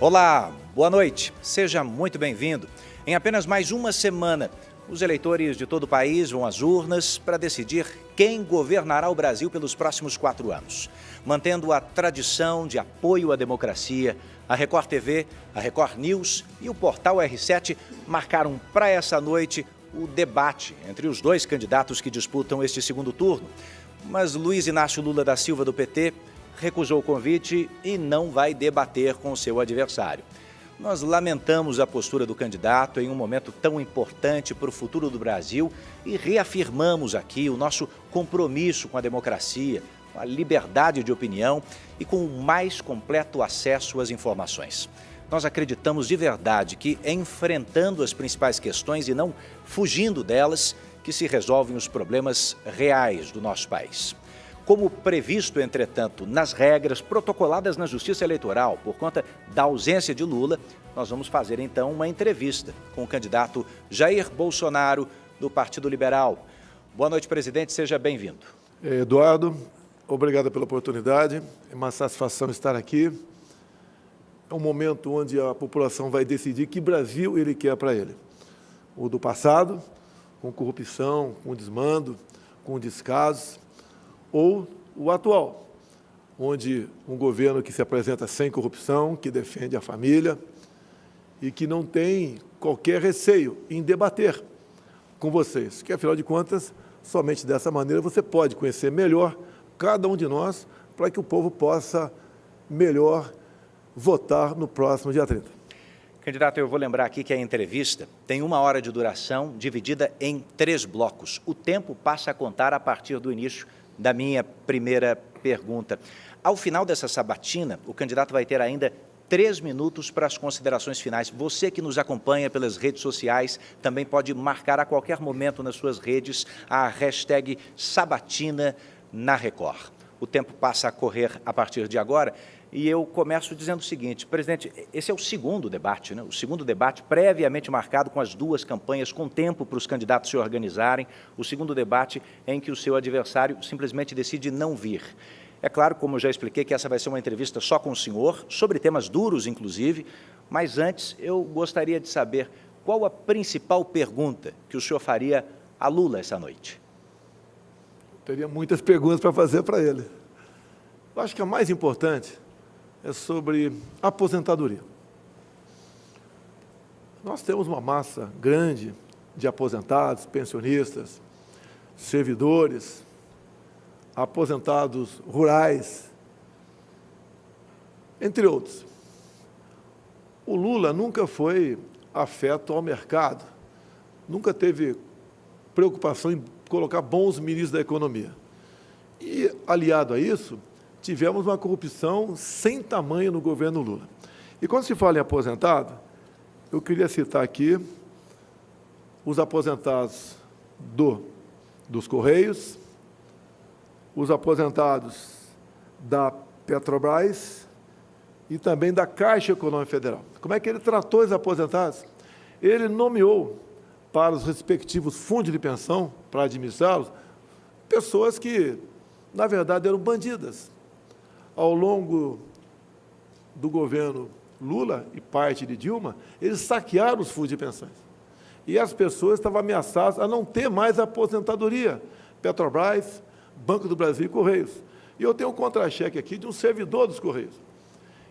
Olá, boa noite, seja muito bem-vindo. Em apenas mais uma semana, os eleitores de todo o país vão às urnas para decidir quem governará o Brasil pelos próximos 4 anos. Mantendo a tradição de apoio à democracia, a Record TV, a Record News e o portal R7 marcaram para essa noite o debate entre os dois candidatos que disputam este segundo turno. Mas Luiz Inácio Lula da Silva, do PT, recusou o convite e não vai debater com o seu adversário. Nós lamentamos a postura do candidato em um momento tão importante para o futuro do Brasil e reafirmamos aqui o nosso compromisso com a democracia, com a liberdade de opinião e com o mais completo acesso às informações. Nós acreditamos de verdade que, enfrentando as principais questões e não fugindo delas, que se resolvem os problemas reais do nosso país. Como previsto, entretanto, nas regras protocoladas na Justiça Eleitoral por conta da ausência de Lula, nós vamos fazer então uma entrevista com o candidato Jair Bolsonaro, do Partido Liberal. Boa noite, presidente, seja bem-vindo. Eduardo, obrigado pela oportunidade, é uma satisfação estar aqui. É um momento onde a população vai decidir que Brasil ele quer para ele. O do passado, com corrupção, com desmando, com descaso, ou o atual, onde um governo que se apresenta sem corrupção, que defende a família e que não tem qualquer receio em debater com vocês, que, afinal de contas, somente dessa maneira você pode conhecer melhor cada um de nós para que o povo possa melhor votar no próximo dia 30. Candidato, eu vou lembrar aqui que a entrevista tem 1 hora de duração, dividida em 3 blocos. O tempo passa a contar a partir do início da minha primeira pergunta. Ao final dessa sabatina, o candidato vai ter ainda 3 minutos para as considerações finais. Você que nos acompanha pelas redes sociais também pode marcar a qualquer momento nas suas redes a hashtag Sabatina na Record. O tempo passa a correr a partir de agora e eu começo dizendo o seguinte: presidente, esse é o segundo debate, né? O segundo debate previamente marcado com as 2 campanhas, com tempo para os candidatos se organizarem, o segundo debate em que o seu adversário simplesmente decide não vir. É claro, como eu já expliquei, que essa vai ser uma entrevista só com o senhor, sobre temas duros, inclusive, mas antes eu gostaria de saber qual a principal pergunta que o senhor faria a Lula essa noite. Teria muitas perguntas para fazer para ele. Eu acho que a mais importante é sobre aposentadoria. Nós temos uma massa grande de aposentados, pensionistas, servidores, aposentados rurais, entre outros. O Lula nunca foi afeto ao mercado, nunca teve preocupação em colocar bons ministros da economia. E, aliado a isso, tivemos uma corrupção sem tamanho no governo Lula. E quando se fala em aposentado, eu queria citar aqui os aposentados dos Correios, os aposentados da Petrobras e também da Caixa Econômica Federal. Como é que ele tratou os aposentados? Ele nomeou para os respectivos fundos de pensão, para administrá-los, pessoas que, na verdade, eram bandidas. Ao longo do governo Lula e parte de Dilma, eles saquearam os fundos de pensões. E as pessoas estavam ameaçadas a não ter mais aposentadoria. Petrobras, Banco do Brasil e Correios. E eu tenho um contra-cheque aqui de um servidor dos Correios.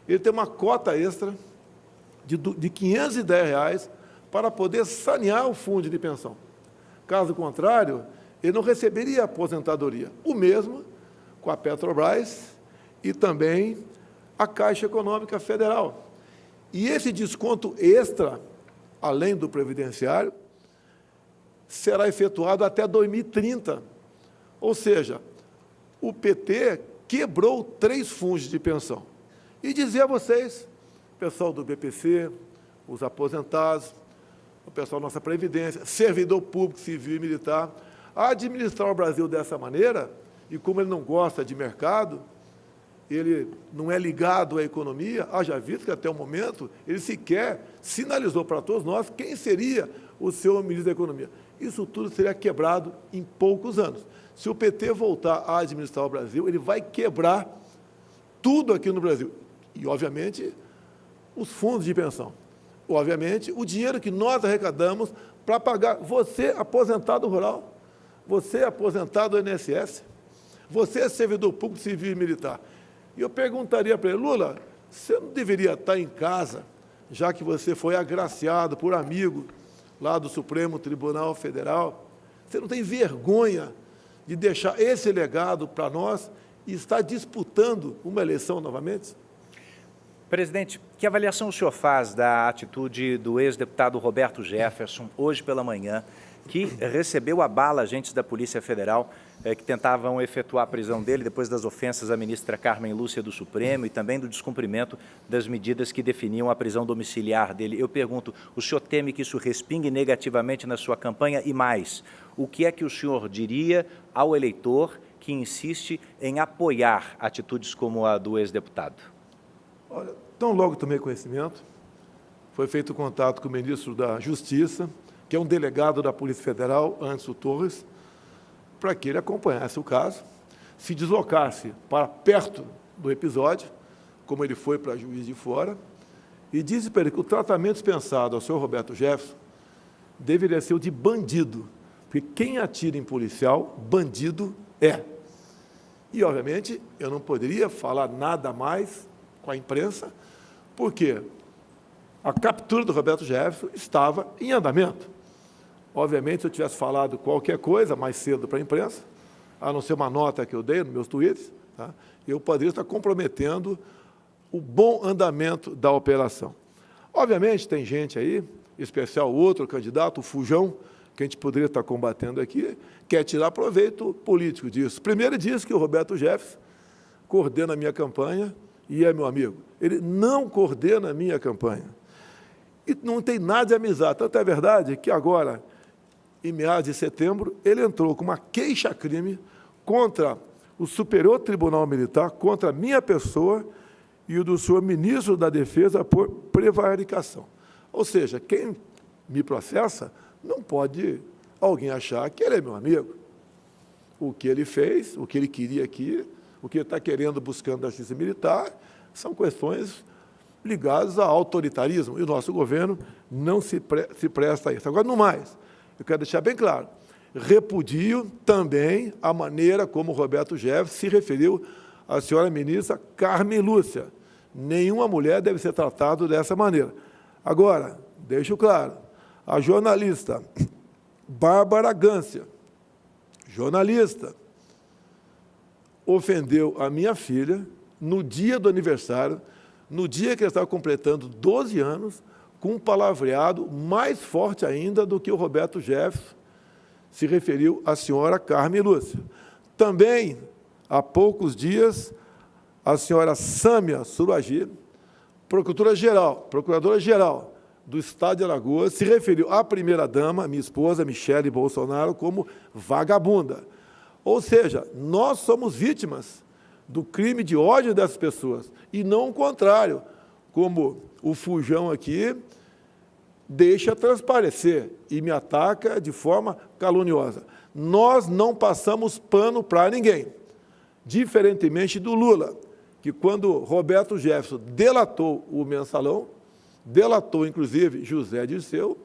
Ele tem uma cota extra de R$510 para poder sanear o fundo de pensão. Caso contrário, ele não receberia aposentadoria. O mesmo com a Petrobras e também a Caixa Econômica Federal. E esse desconto extra, além do previdenciário, será efetuado até 2030. Ou seja, o PT quebrou 3 fundos de pensão. E dizer a vocês, pessoal do BPC, os aposentados, o pessoal da nossa Previdência, servidor público, civil e militar, administrar o Brasil dessa maneira, e como ele não gosta de mercado, ele não é ligado à economia, haja visto que até o momento ele sequer sinalizou para todos nós quem seria o seu ministro da Economia. Isso tudo seria quebrado em poucos anos. Se o PT voltar a administrar o Brasil, ele vai quebrar tudo aqui no Brasil. E, obviamente, os fundos de pensão. Obviamente, o dinheiro que nós arrecadamos para pagar você, aposentado rural, você, aposentado do INSS, você, servidor público, civil e militar. E eu perguntaria para ele, Lula, você não deveria estar em casa, já que você foi agraciado por amigo lá do Supremo Tribunal Federal? Você não tem vergonha de deixar esse legado para nós e estar disputando uma eleição novamente? Presidente, que avaliação o senhor faz da atitude do ex-deputado Roberto Jefferson, hoje pela manhã, que recebeu a bala agentes da Polícia Federal que tentavam efetuar a prisão dele depois das ofensas à ministra Carmen Lúcia do Supremo e também do descumprimento das medidas que definiam a prisão domiciliar dele? Eu pergunto, o senhor teme que isso respingue negativamente na sua campanha? E mais, o que é que o senhor diria ao eleitor que insiste em apoiar atitudes como a do ex-deputado? Olha, tão logo tomei conhecimento, foi feito contato com o ministro da Justiça, que é um delegado da Polícia Federal, Anderson Torres, para que ele acompanhasse o caso, se deslocasse para perto do episódio, como ele foi para Juiz de Fora, e disse para ele que o tratamento dispensado ao senhor Roberto Jefferson deveria ser o de bandido, porque quem atira em policial, bandido é. E, obviamente, eu não poderia falar nada mais com a imprensa, porque a captura do Roberto Jefferson estava em andamento. Obviamente, se eu tivesse falado qualquer coisa mais cedo para a imprensa, a não ser uma nota que eu dei nos meus tweets, tá, eu poderia estar comprometendo o bom andamento da operação. Obviamente, tem gente aí, em especial outro candidato, o Fujão, que a gente poderia estar combatendo aqui, quer tirar proveito político disso. Primeiro, diz que o Roberto Jefferson coordena a minha campanha e é meu amigo. Ele não coordena a minha campanha. E não tem nada de amizade. Tanto é verdade que agora, em meados de setembro, ele entrou com uma queixa-crime contra o Superior Tribunal Militar, contra a minha pessoa e o do senhor ministro da Defesa por prevaricação. Ou seja, quem me processa não pode alguém achar que ele é meu amigo. O que ele fez, o que ele queria aqui, o que ele está querendo, buscando da justiça militar, são questões ligadas ao autoritarismo, e o nosso governo não se presta a isso. Agora, no mais, eu quero deixar bem claro, repudio também a maneira como o Roberto Jefferson se referiu à senhora ministra Carmen Lúcia. Nenhuma mulher deve ser tratada dessa maneira. Agora, deixo claro, a jornalista Bárbara Gância, jornalista, ofendeu a minha filha no dia do aniversário, no dia que ela estava completando 12 anos, com um palavreado mais forte ainda do que o Roberto Jefferson se referiu à senhora Carmen Lúcia. Também, há poucos dias, a senhora Sâmia Suragi, procuradora-geral do Estado de Alagoas, se referiu à primeira-dama, minha esposa, Michele Bolsonaro, como vagabunda. Ou seja, nós somos vítimas do crime de ódio dessas pessoas, e não o contrário, como o Fujão aqui deixa transparecer e me ataca de forma caluniosa. Nós não passamos pano para ninguém, diferentemente do Lula, que quando Roberto Jefferson delatou o Mensalão, delatou inclusive José Dirceu,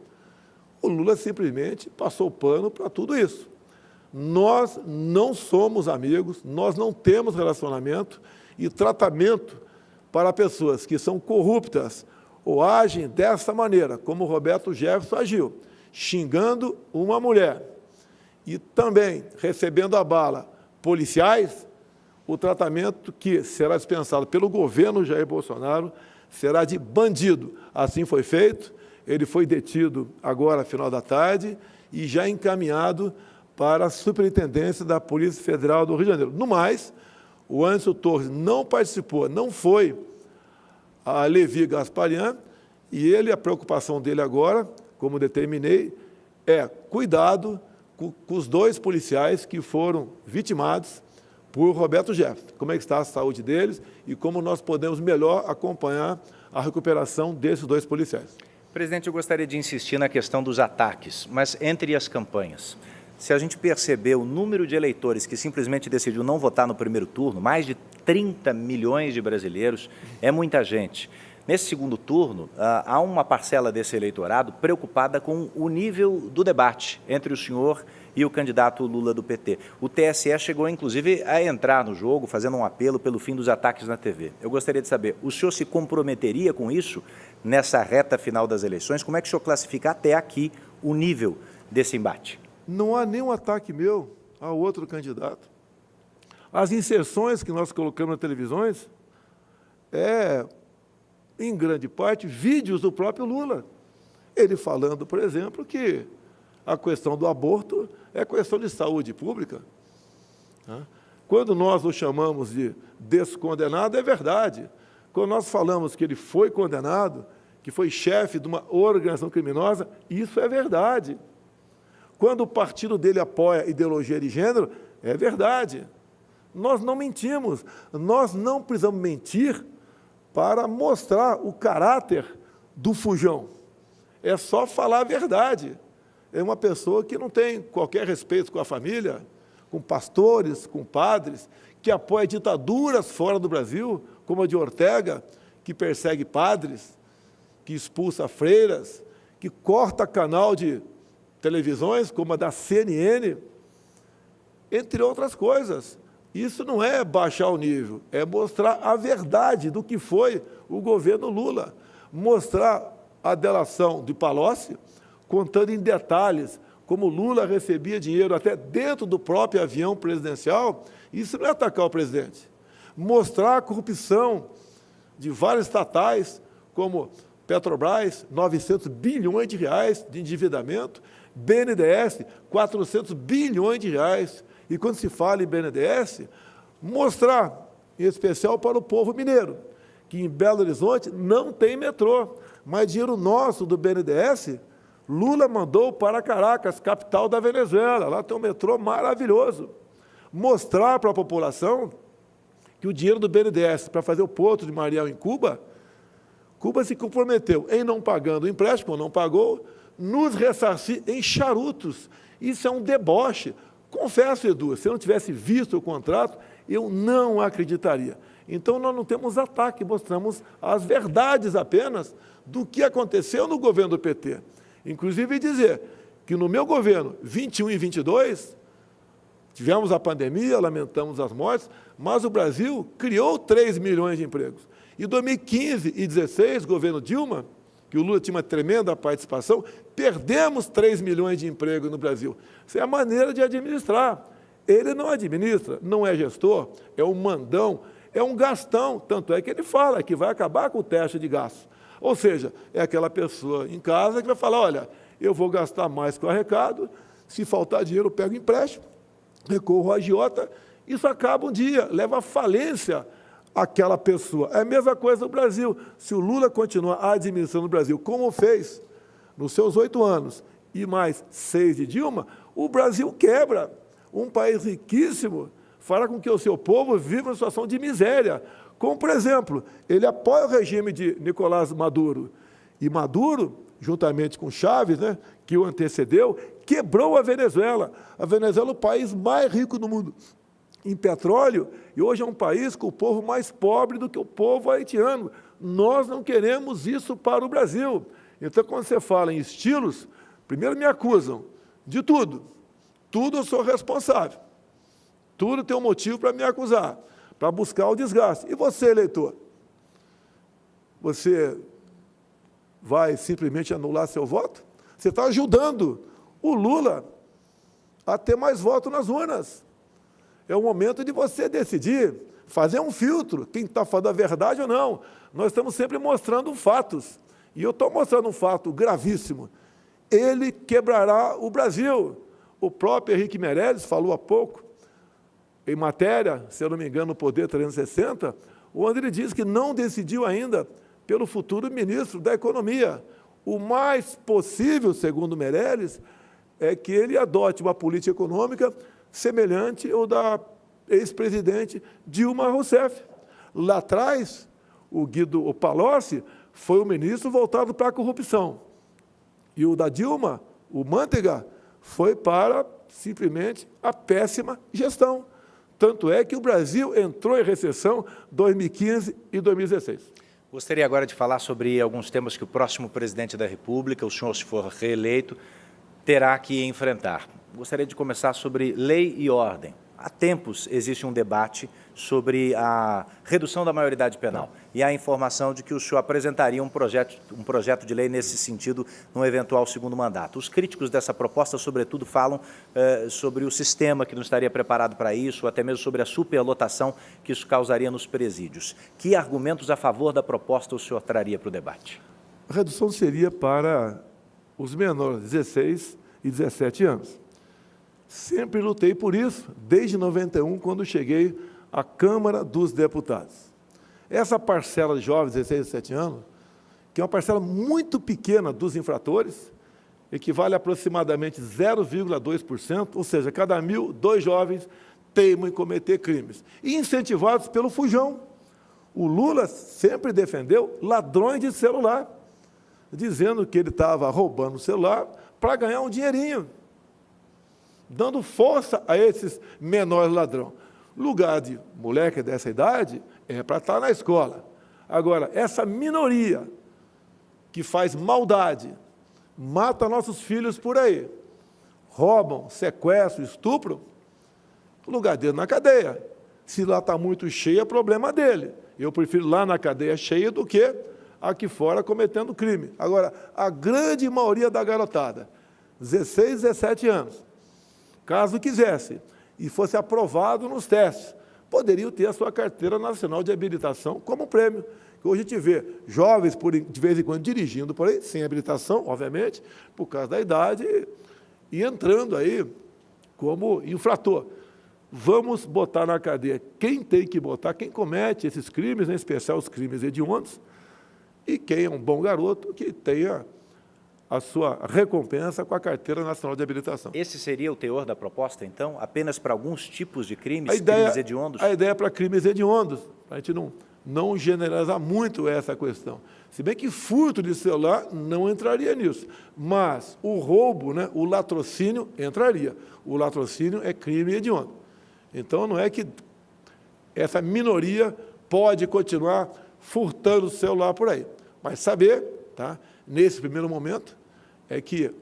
o Lula simplesmente passou pano para tudo isso. Nós não somos amigos, nós não temos relacionamento e tratamento para pessoas que são corruptas ou agem dessa maneira, como o Roberto Jefferson agiu, xingando uma mulher e também recebendo a bala policiais, o tratamento que será dispensado pelo governo Jair Bolsonaro será de bandido. Assim foi feito, ele foi detido agora, final da tarde, e já encaminhado para a Superintendência da Polícia Federal do Rio de Janeiro. No mais, o Anderson Torres não participou, não foi a Levi Gasparian, e ele, a preocupação dele agora, como determinei, é cuidado com os dois policiais que foram vitimados por Roberto Jefferson. Como é que está a saúde deles e como nós podemos melhor acompanhar a recuperação desses dois policiais. Presidente, eu gostaria de insistir na questão dos ataques, mas entre as campanhas, se a gente perceber o número de eleitores que simplesmente decidiu não votar no primeiro turno, mais de 30 milhões de brasileiros, é muita gente. Nesse segundo turno, há uma parcela desse eleitorado preocupada com o nível do debate entre o senhor e o candidato Lula do PT. O TSE chegou, inclusive, a entrar no jogo, fazendo um apelo pelo fim dos ataques na TV. Eu gostaria de saber, o senhor se comprometeria com isso nessa reta final das eleições? Como é que o senhor classifica até aqui o nível desse embate? Não há nenhum ataque meu a outro candidato. As inserções que nós colocamos nas televisões em grande parte, vídeos do próprio Lula. Ele falando, por exemplo, que a questão do aborto é questão de saúde pública. Quando nós o chamamos de descondenado, é verdade. Quando nós falamos que ele foi condenado, que foi chefe de uma organização criminosa, isso é verdade. Quando o partido dele apoia a ideologia de gênero, é verdade. Nós não mentimos, nós não precisamos mentir para mostrar o caráter do fujão. É só falar a verdade. É uma pessoa que não tem qualquer respeito com a família, com pastores, com padres, que apoia ditaduras fora do Brasil, como a de Ortega, que persegue padres, que expulsa freiras, que corta canal de televisões, como a da CNN, entre outras coisas. Isso não é baixar o nível, é mostrar a verdade do que foi o governo Lula. Mostrar a delação de Palocci, contando em detalhes como Lula recebia dinheiro até dentro do próprio avião presidencial, isso não é atacar o presidente. Mostrar a corrupção de várias estatais, como Petrobras, 900 bilhões de reais de endividamento, BNDES, 400 bilhões de reais. E quando se fala em BNDES, mostrar, em especial para o povo mineiro, que em Belo Horizonte não tem metrô, mas dinheiro nosso do BNDES, Lula mandou para Caracas, capital da Venezuela, lá tem um metrô maravilhoso. Mostrar para a população que o dinheiro do BNDES para fazer o Porto de Mariel em Cuba, Cuba se comprometeu em não pagando o empréstimo, ou não pagou, nos ressarcir em charutos. Isso é um deboche. Confesso, Edu, se eu não tivesse visto o contrato, eu não acreditaria. Então, nós não temos ataque, mostramos as verdades apenas do que aconteceu no governo do PT. Inclusive dizer que no meu governo, 21 e 22, tivemos a pandemia, lamentamos as mortes, mas o Brasil criou 3 milhões de empregos. Em 2015 e 2016, governo Dilma, que o Lula tinha uma tremenda participação, perdemos 3 milhões de empregos no Brasil. Isso é a maneira de administrar. Ele não administra, não é gestor, é um mandão, é um gastão. Tanto é que ele fala que vai acabar com o teto de gastos. Ou seja, é aquela pessoa em casa que vai falar, olha, eu vou gastar mais que o arrecado, se faltar dinheiro eu pego empréstimo, recorro à agiota, isso acaba um dia, leva à falência aquela pessoa. É a mesma coisa no Brasil. Se o Lula continuar administrando o Brasil como fez nos seus 8 anos e mais 6 de Dilma, o Brasil quebra. Um país riquíssimo fará com que o seu povo viva uma situação de miséria. Como, por exemplo, ele apoia o regime de Nicolás Maduro. E Maduro, juntamente com Chávez, né, que o antecedeu, quebrou a Venezuela. A Venezuela é o país mais rico do mundo em petróleo, e hoje é um país com o povo mais pobre do que o povo haitiano. Nós não queremos isso para o Brasil. Então, quando você fala em estilos, primeiro me acusam de tudo. Tudo eu sou responsável. Tudo tem um motivo para me acusar, para buscar o desgaste. E você, eleitor? Você vai simplesmente anular seu voto? Você está ajudando o Lula a ter mais votos nas urnas. É o momento de você decidir, fazer um filtro, quem está falando a verdade ou não. Nós estamos sempre mostrando fatos. E eu estou mostrando um fato gravíssimo. Ele quebrará o Brasil. O próprio Henrique Meirelles falou há pouco, em matéria, se eu não me engano, no Poder 360, onde ele diz que não decidiu ainda pelo futuro ministro da Economia. O mais possível, segundo Meirelles, é que ele adote uma política econômica semelhante ao da ex-presidente Dilma Rousseff. Lá atrás, o Palocci foi o ministro voltado para a corrupção. E o da Dilma, o Manteiga, foi para, simplesmente, a péssima gestão. Tanto é que o Brasil entrou em recessão em 2015 e 2016. Gostaria agora de falar sobre alguns temas que o próximo presidente da República, o senhor, se for reeleito, terá que enfrentar. Gostaria de começar sobre lei e ordem. Há tempos existe um debate sobre a redução da maioridade penal e há a informação de que o senhor apresentaria um projeto de lei nesse sentido num eventual segundo mandato. Os críticos dessa proposta, sobretudo, falam sobre o sistema que não estaria preparado para isso, ou até mesmo sobre a superlotação que isso causaria nos presídios. Que argumentos a favor da proposta o senhor traria para o debate? A redução seria para os menores, 16 e 17 anos. Sempre lutei por isso, desde 91, quando cheguei à Câmara dos Deputados. Essa parcela de jovens, 16 e 17 anos, que é uma parcela muito pequena dos infratores, equivale a aproximadamente 0,2%, ou seja, cada 1.000, 2 jovens teimam em cometer crimes. E incentivados pelo fujão. O Lula sempre defendeu ladrões de celular, dizendo que ele estava roubando o celular para ganhar um dinheirinho, dando força a esses menores ladrões. Lugar de moleque dessa idade é para estar na escola. Agora, essa minoria que faz maldade, mata nossos filhos por aí, roubam, sequestram, estupram, o lugar dele na cadeia. Se lá está muito cheio, é problema dele. Eu prefiro lá na cadeia cheia do que aqui fora cometendo crime. Agora, a grande maioria da garotada, 16, 17 anos, caso quisesse, e fosse aprovado nos testes, poderiam ter a sua carteira nacional de habilitação como prêmio. Hoje a gente vê jovens, de vez em quando, dirigindo por aí, sem habilitação, obviamente, por causa da idade, e entrando aí como infrator. Vamos botar na cadeia quem tem que botar, quem comete esses crimes, em especial os crimes hediondos, e quem é um bom garoto que tenha a sua recompensa com a Carteira Nacional de Habilitação. Esse seria o teor da proposta, então? Apenas para alguns tipos de crimes, crimes hediondos? A ideia é para crimes hediondos, para a gente não generalizar muito essa questão. Se bem que furto de celular não entraria nisso, mas o roubo, né, o latrocínio, entraria. O latrocínio é crime hediondo. Então, não é que essa minoria pode continuar furtando o celular por aí. Mas saber, tá, nesse primeiro momento, é que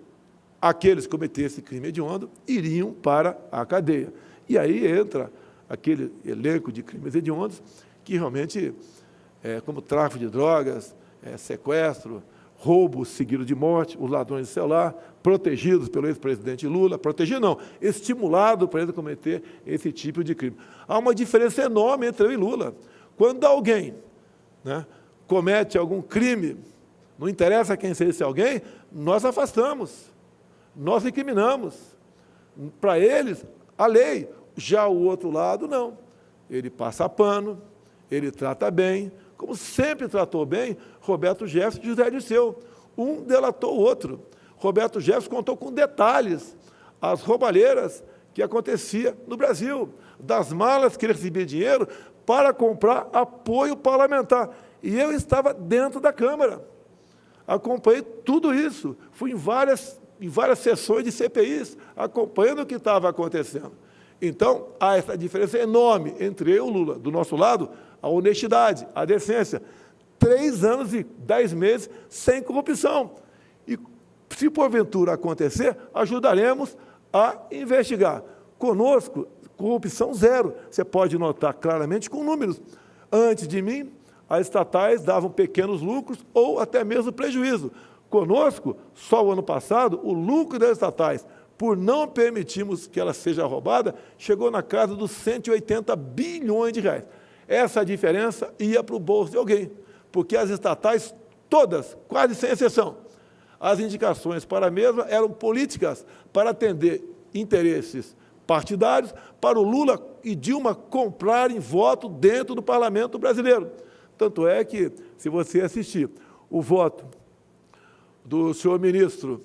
aqueles que cometessem crime hediondo iriam para a cadeia. E aí entra aquele elenco de crimes hediondos que realmente, como tráfico de drogas, sequestro, roubo seguido de morte, os ladrões de celular, protegidos pelo ex-presidente Lula, protegido não, estimulado para ele cometer esse tipo de crime. Há uma diferença enorme entre eu e Lula. Quando alguém, né, comete algum crime, não interessa quem seja esse alguém, nós afastamos, nós incriminamos. Para eles, a lei. Já o outro lado, não. Ele passa pano, ele trata bem, como sempre tratou bem Roberto Jefferson e José Dirceu. Um delatou o outro. Roberto Jefferson contou com detalhes as roubalheiras que acontecia no Brasil, das malas que ele recebia dinheiro para comprar apoio parlamentar. E eu estava dentro da Câmara. Acompanhei tudo isso. Fui em várias sessões de CPIs, acompanhando o que estava acontecendo. Então, há essa diferença enorme entre eu e o Lula. Do nosso lado, a honestidade, a decência. 3 anos e 10 meses sem corrupção. E, se porventura acontecer, ajudaremos a investigar. Conosco, corrupção zero. Você pode notar claramente com números. Antes de mim, as estatais davam pequenos lucros ou até mesmo prejuízo. Conosco, só o ano passado, o lucro das estatais, por não permitirmos que ela seja roubada, chegou na casa dos 180 bilhões de reais. Essa diferença ia para o bolso de alguém, porque as estatais, todas, quase sem exceção, as indicações para a mesma eram políticas para atender interesses partidários, para o Lula e Dilma comprarem voto dentro do parlamento brasileiro. Tanto é que, se você assistir o voto do senhor ministro,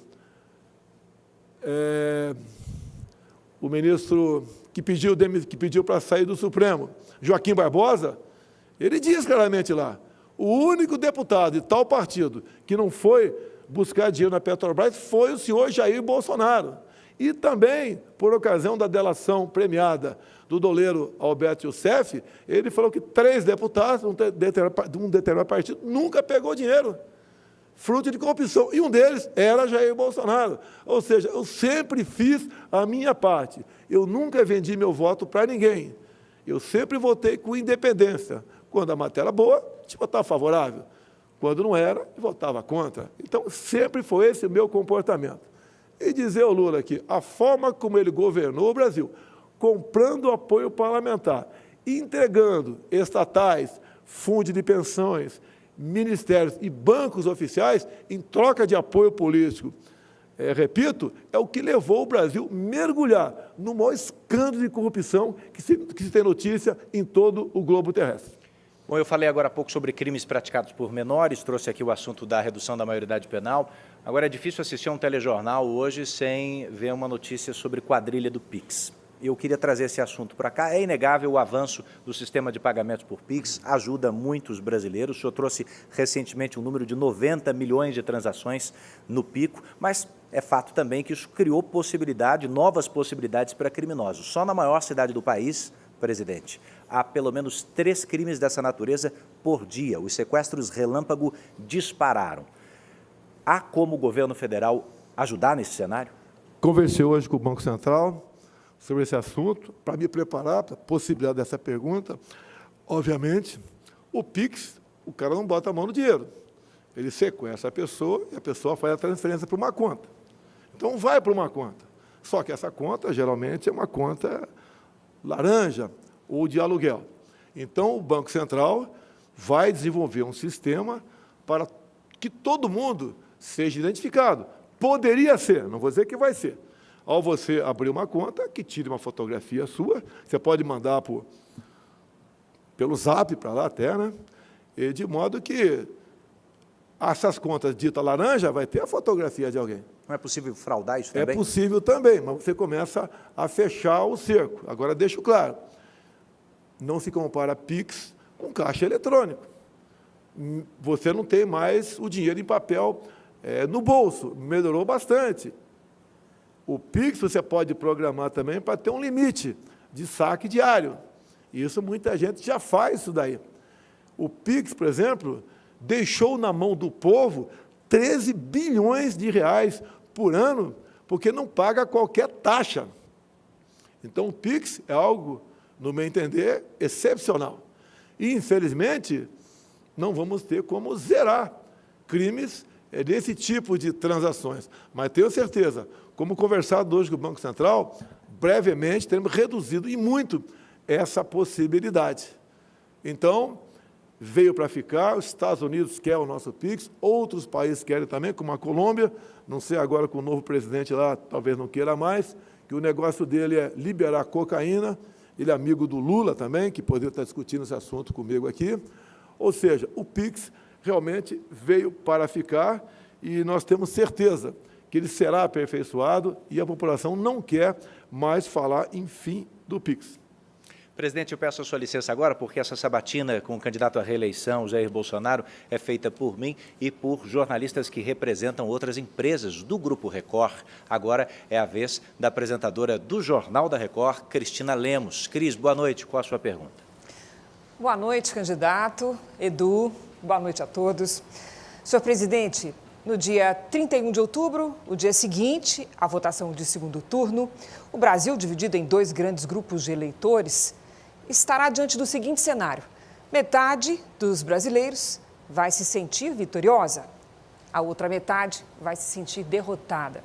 o ministro que pediu para sair do Supremo, Joaquim Barbosa, ele diz claramente lá, o único deputado de tal partido que não foi buscar dinheiro na Petrobras foi o senhor Jair Bolsonaro. E também, por ocasião da delação premiada do doleiro Alberto Youssef, ele falou que 3 deputados de um determinado partido nunca pegou dinheiro, fruto de corrupção, e um deles era Jair Bolsonaro. Ou seja, eu sempre fiz a minha parte, eu nunca vendi meu voto para ninguém, eu sempre votei com independência. Quando a matéria era boa, a gente votava favorável, quando não era, votava contra. Então, sempre foi esse o meu comportamento. E dizer ao Lula que a forma como ele governou o Brasil, comprando apoio parlamentar, entregando estatais, fundos de pensões, ministérios e bancos oficiais em troca de apoio político, repito, é o que levou o Brasil a mergulhar no maior escândalo de corrupção que se tem notícia em todo o globo terrestre. Bom, eu falei agora há pouco sobre crimes praticados por menores, trouxe aqui o assunto da redução da maioridade penal. Agora, é difícil assistir a um telejornal hoje sem ver uma notícia sobre quadrilha do Pix. Eu queria trazer esse assunto para cá. É inegável o avanço do sistema de pagamentos por Pix, ajuda muitos brasileiros. O senhor trouxe recentemente um número de 90 milhões de transações no pico, mas é fato também que isso criou novas possibilidades para criminosos. Só na maior cidade do país, presidente, há pelo menos 3 crimes dessa natureza por dia. Os sequestros relâmpago dispararam. Há como o governo federal ajudar nesse cenário? Conversei hoje com o Banco Central sobre esse assunto, para me preparar para a possibilidade dessa pergunta. Obviamente, o Pix, o cara não bota a mão no dinheiro. Ele sequestra a pessoa e a pessoa faz a transferência para uma conta. Então, vai para uma conta. Só que essa conta, geralmente, é uma conta laranja ou de aluguel. Então, o Banco Central vai desenvolver um sistema para que todo mundo seja identificado. Poderia ser, não vou dizer que vai ser. Ao você abrir uma conta, que tire uma fotografia sua, você pode mandar pelo Zap para lá até, né? E de modo que essas contas ditas laranja vai ter a fotografia de alguém. Não é possível fraudar isso também? É possível também, mas você começa a fechar o cerco. Agora, deixo claro, não se compara Pix com caixa eletrônico. Você não tem mais o dinheiro em papel no bolso, melhorou bastante. O Pix você pode programar também para ter um limite de saque diário. Isso muita gente já faz isso daí. O Pix, por exemplo, deixou na mão do povo 13 bilhões de reais por ano, porque não paga qualquer taxa. Então, o Pix é algo, no meu entender, excepcional. E, infelizmente, não vamos ter como zerar crimes desse tipo de transações. Mas tenho certeza, como conversado hoje com o Banco Central, brevemente teremos reduzido e muito essa possibilidade. Então, veio para ficar, os Estados Unidos quer o nosso Pix, outros países querem também, como a Colômbia, não sei agora com o novo presidente lá, talvez não queira mais, que o negócio dele é liberar cocaína, ele é amigo do Lula também, que poderia estar discutindo esse assunto comigo aqui. Ou seja, o Pix realmente veio para ficar e nós temos certeza que ele será aperfeiçoado e a população não quer mais falar em fim do Pix. Presidente, eu peço a sua licença agora, porque essa sabatina com o candidato à reeleição, Jair Bolsonaro, é feita por mim e por jornalistas que representam outras empresas do Grupo Record. Agora é a vez da apresentadora do Jornal da Record, Cristina Lemos. Cris, boa noite. Qual a sua pergunta? Boa noite, candidato. Edu, boa noite a todos. Senhor presidente, no dia 31 de outubro, o dia seguinte, à votação de segundo turno, o Brasil, dividido em 2 grandes grupos de eleitores, estará diante do seguinte cenário: metade dos brasileiros vai se sentir vitoriosa, a outra metade vai se sentir derrotada.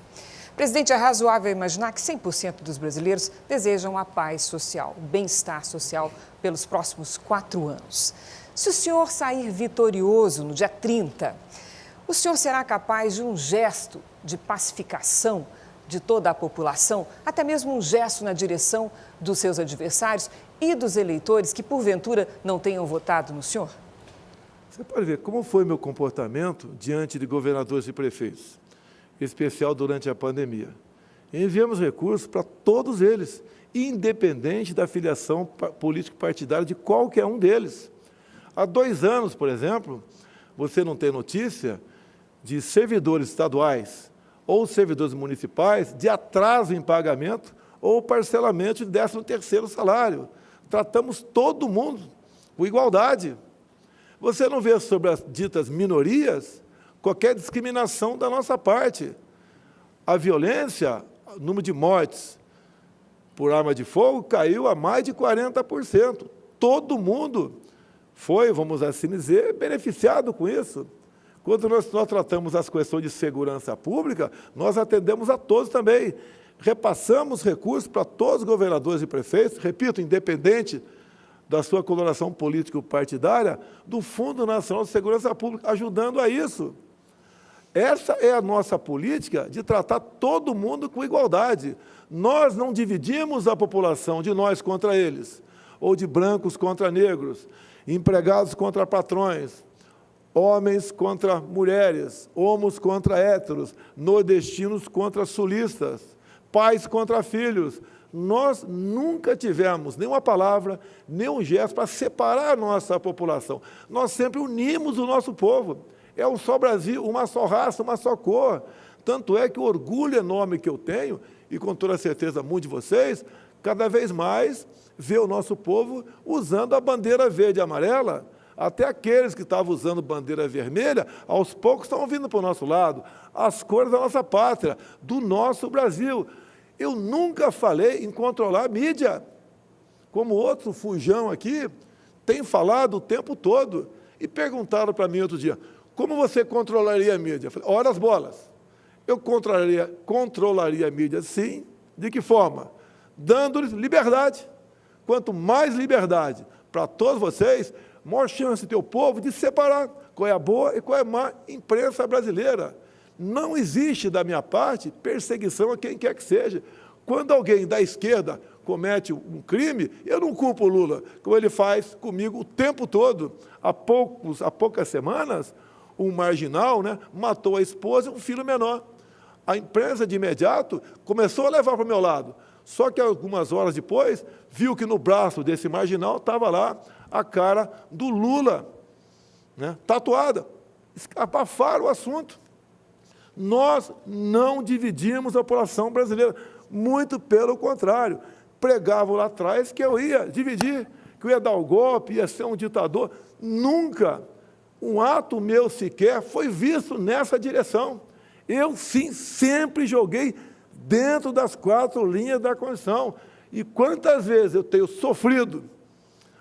Presidente, é razoável imaginar que 100% dos brasileiros desejam a paz social, o bem-estar social pelos próximos 4 anos. Se o senhor sair vitorioso no dia 30, o senhor será capaz de um gesto de pacificação de toda a população, até mesmo um gesto na direção dos seus adversários e dos eleitores que, porventura, não tenham votado no senhor? Você pode ver como foi meu comportamento diante de governadores e prefeitos, em especial durante a pandemia. Enviamos recursos para todos eles, independente da filiação político-partidária de qualquer um deles. Há 2 anos, por exemplo, você não tem notícia de servidores estaduais ou servidores municipais de atraso em pagamento ou parcelamento de 13º salário. Tratamos todo mundo com igualdade. Você não vê sobre as ditas minorias qualquer discriminação da nossa parte. A violência, o número de mortes por arma de fogo caiu a mais de 40%. Todo mundo foi, vamos assim dizer, beneficiado com isso. Quando nós tratamos as questões de segurança pública, nós atendemos a todos também. Repassamos recursos para todos os governadores e prefeitos, repito, independente da sua coloração político-partidária, do Fundo Nacional de Segurança Pública, ajudando a isso. Essa é a nossa política de tratar todo mundo com igualdade. Nós não dividimos a população de nós contra eles, ou de brancos contra negros, empregados contra patrões, homens contra mulheres, homos contra héteros, nordestinos contra sulistas, pais contra filhos. Nós nunca tivemos nenhuma palavra, nenhum gesto para separar a nossa população. Nós sempre unimos o nosso povo. É um só Brasil, uma só raça, uma só cor. Tanto é que o orgulho enorme que eu tenho, e com toda certeza muitos de vocês, cada vez mais vê o nosso povo usando a bandeira verde e amarela. Até aqueles que estavam usando bandeira vermelha, aos poucos estão vindo para o nosso lado. As cores da nossa pátria, do nosso Brasil. Eu nunca falei em controlar a mídia, como outro fujão aqui tem falado o tempo todo. E perguntaram para mim outro dia, como você controlaria a mídia? Eu falei, ora as bolas. Eu controlaria a mídia, sim. De que forma? Dando-lhes liberdade. Quanto mais liberdade para todos vocês, maior chance de ter o povo de separar qual é a boa e qual é a má imprensa brasileira. Não existe, da minha parte, perseguição a quem quer que seja. Quando alguém da esquerda comete um crime, eu não culpo o Lula, como ele faz comigo o tempo todo. Há poucas semanas, um marginal, né, matou a esposa e um filho menor. A imprensa, de imediato, começou a levar para o meu lado. Só que, algumas horas depois, viu que no braço desse marginal estava lá a cara do Lula, né, tatuada. Abafaram o assunto. Nós não dividimos a população brasileira, muito pelo contrário. Pregavam lá atrás que eu ia dividir, que eu ia dar o golpe, ia ser um ditador. Nunca um ato meu sequer foi visto nessa direção. Eu, sim, sempre joguei dentro das 4 linhas da Constituição. E quantas vezes eu tenho sofrido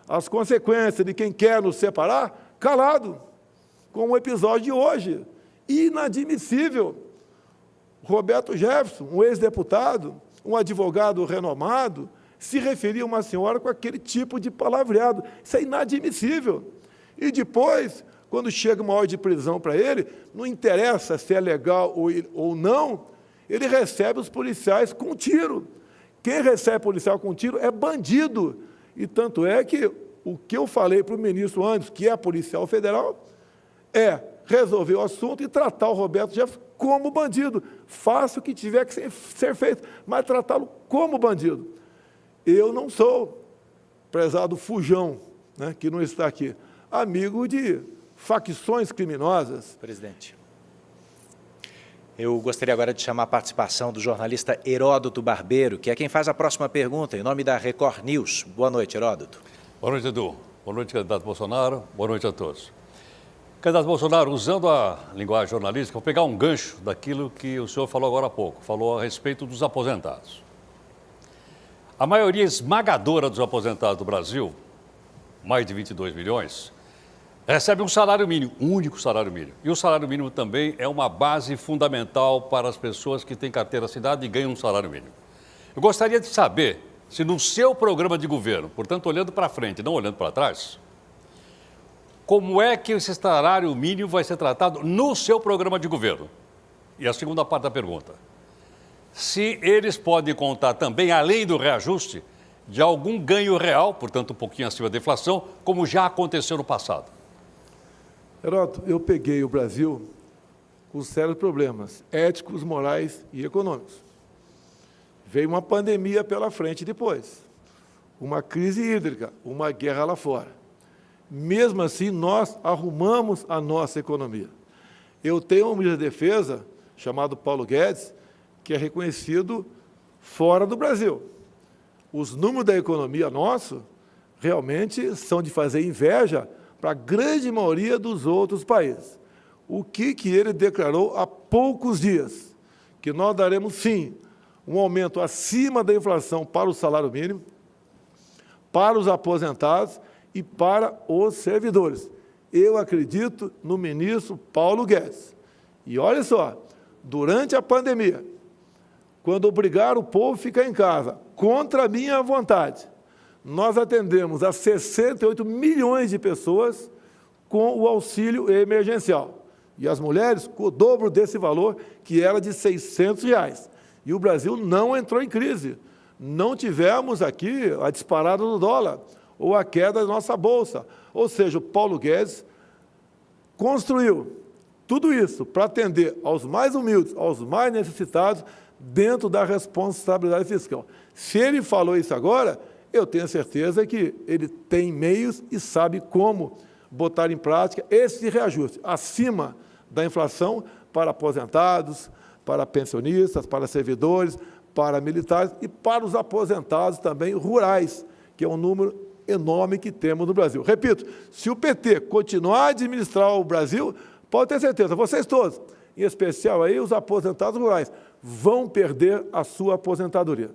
as consequências de quem quer nos separar, calado, como o episódio de hoje. Inadmissível. Roberto Jefferson, um ex-deputado, um advogado renomado, se referia a uma senhora com aquele tipo de palavreado. Isso é inadmissível. E depois, quando chega uma ordem de prisão para ele, não interessa se é legal ou não, ele recebe os policiais com tiro. Quem recebe policial com tiro é bandido. E tanto é que o que eu falei para o ministro Anderson, que é policial federal, é resolver o assunto e tratar o Roberto Jefferson como bandido. Faça o que tiver que ser feito, mas tratá-lo como bandido. Eu não sou, prezado fujão, né, que não está aqui, amigo de facções criminosas. Presidente, eu gostaria agora de chamar a participação do jornalista Heródoto Barbeiro, que é quem faz a próxima pergunta, em nome da Record News. Boa noite, Heródoto. Boa noite, Edu. Boa noite, candidato Bolsonaro. Boa noite a todos. Candidato Bolsonaro, usando a linguagem jornalística, vou pegar um gancho daquilo que o senhor falou agora há pouco, falou a respeito dos aposentados. A maioria esmagadora dos aposentados do Brasil, mais de 22 milhões, recebe um salário mínimo, um único salário mínimo. E o salário mínimo também é uma base fundamental para as pessoas que têm carteira assinada e ganham um salário mínimo. Eu gostaria de saber se no seu programa de governo, portanto, olhando para frente, não olhando para trás, como é que esse salário mínimo vai ser tratado no seu programa de governo? E a segunda parte da pergunta, se eles podem contar também, além do reajuste, de algum ganho real, portanto, um pouquinho acima da inflação, como já aconteceu no passado. Heródoto, eu peguei o Brasil com sérios problemas éticos, morais e econômicos. Veio uma pandemia pela frente depois, uma crise hídrica, uma guerra lá fora. Mesmo assim, nós arrumamos a nossa economia. Eu tenho um ministro da Defesa chamado Paulo Guedes, que é reconhecido fora do Brasil. Os números da economia nossa realmente são de fazer inveja para a grande maioria dos outros países. O que ele declarou há poucos dias? Que nós daremos, sim, um aumento acima da inflação para o salário mínimo, para os aposentados e para os servidores. Eu acredito no ministro Paulo Guedes. E olha só, durante a pandemia, quando obrigaram o povo a ficar em casa, contra a minha vontade, nós atendemos a 68 milhões de pessoas com o auxílio emergencial. E as mulheres com o dobro desse valor, que era de R$ 600. E o Brasil não entrou em crise. Não tivemos aqui a disparada do dólar ou a queda da nossa bolsa. Ou seja, o Paulo Guedes construiu tudo isso para atender aos mais humildes, aos mais necessitados, dentro da responsabilidade fiscal. Se ele falou isso agora, eu tenho certeza que ele tem meios e sabe como botar em prática esse reajuste acima da inflação para aposentados, para pensionistas, para servidores, para militares e para os aposentados também rurais, que é um número enorme que temos no Brasil. Repito, se o PT continuar a administrar o Brasil, pode ter certeza, vocês todos, em especial aí os aposentados rurais, vão perder a sua aposentadoria.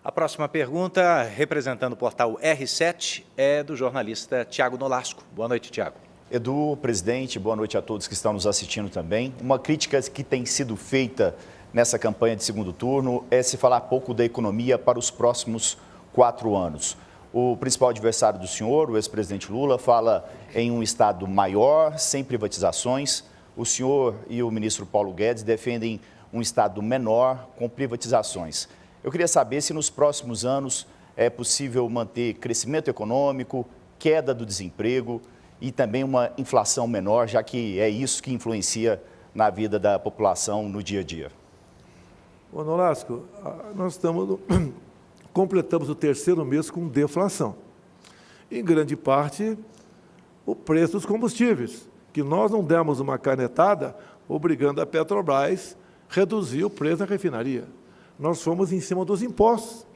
A próxima pergunta, representando o portal R7, é do jornalista Tiago Nolasco. Boa noite, Tiago. Edu, presidente, boa noite a todos que estão nos assistindo também. Uma crítica que tem sido feita nessa campanha de segundo turno é se falar pouco da economia para os próximos 4 anos. O principal adversário do senhor, o ex-presidente Lula, fala em um Estado maior, sem privatizações. O senhor e o ministro Paulo Guedes defendem um Estado menor, com privatizações. Eu queria saber se nos próximos anos é possível manter crescimento econômico, queda do desemprego e também uma inflação menor, já que é isso que influencia na vida da população no dia a dia. Ô, Nolasco, nós completamos o 3º mês com deflação. Em grande parte, o preço dos combustíveis, que nós não demos uma canetada obrigando a Petrobras a reduzir o preço da refinaria. Nós fomos em cima dos impostos.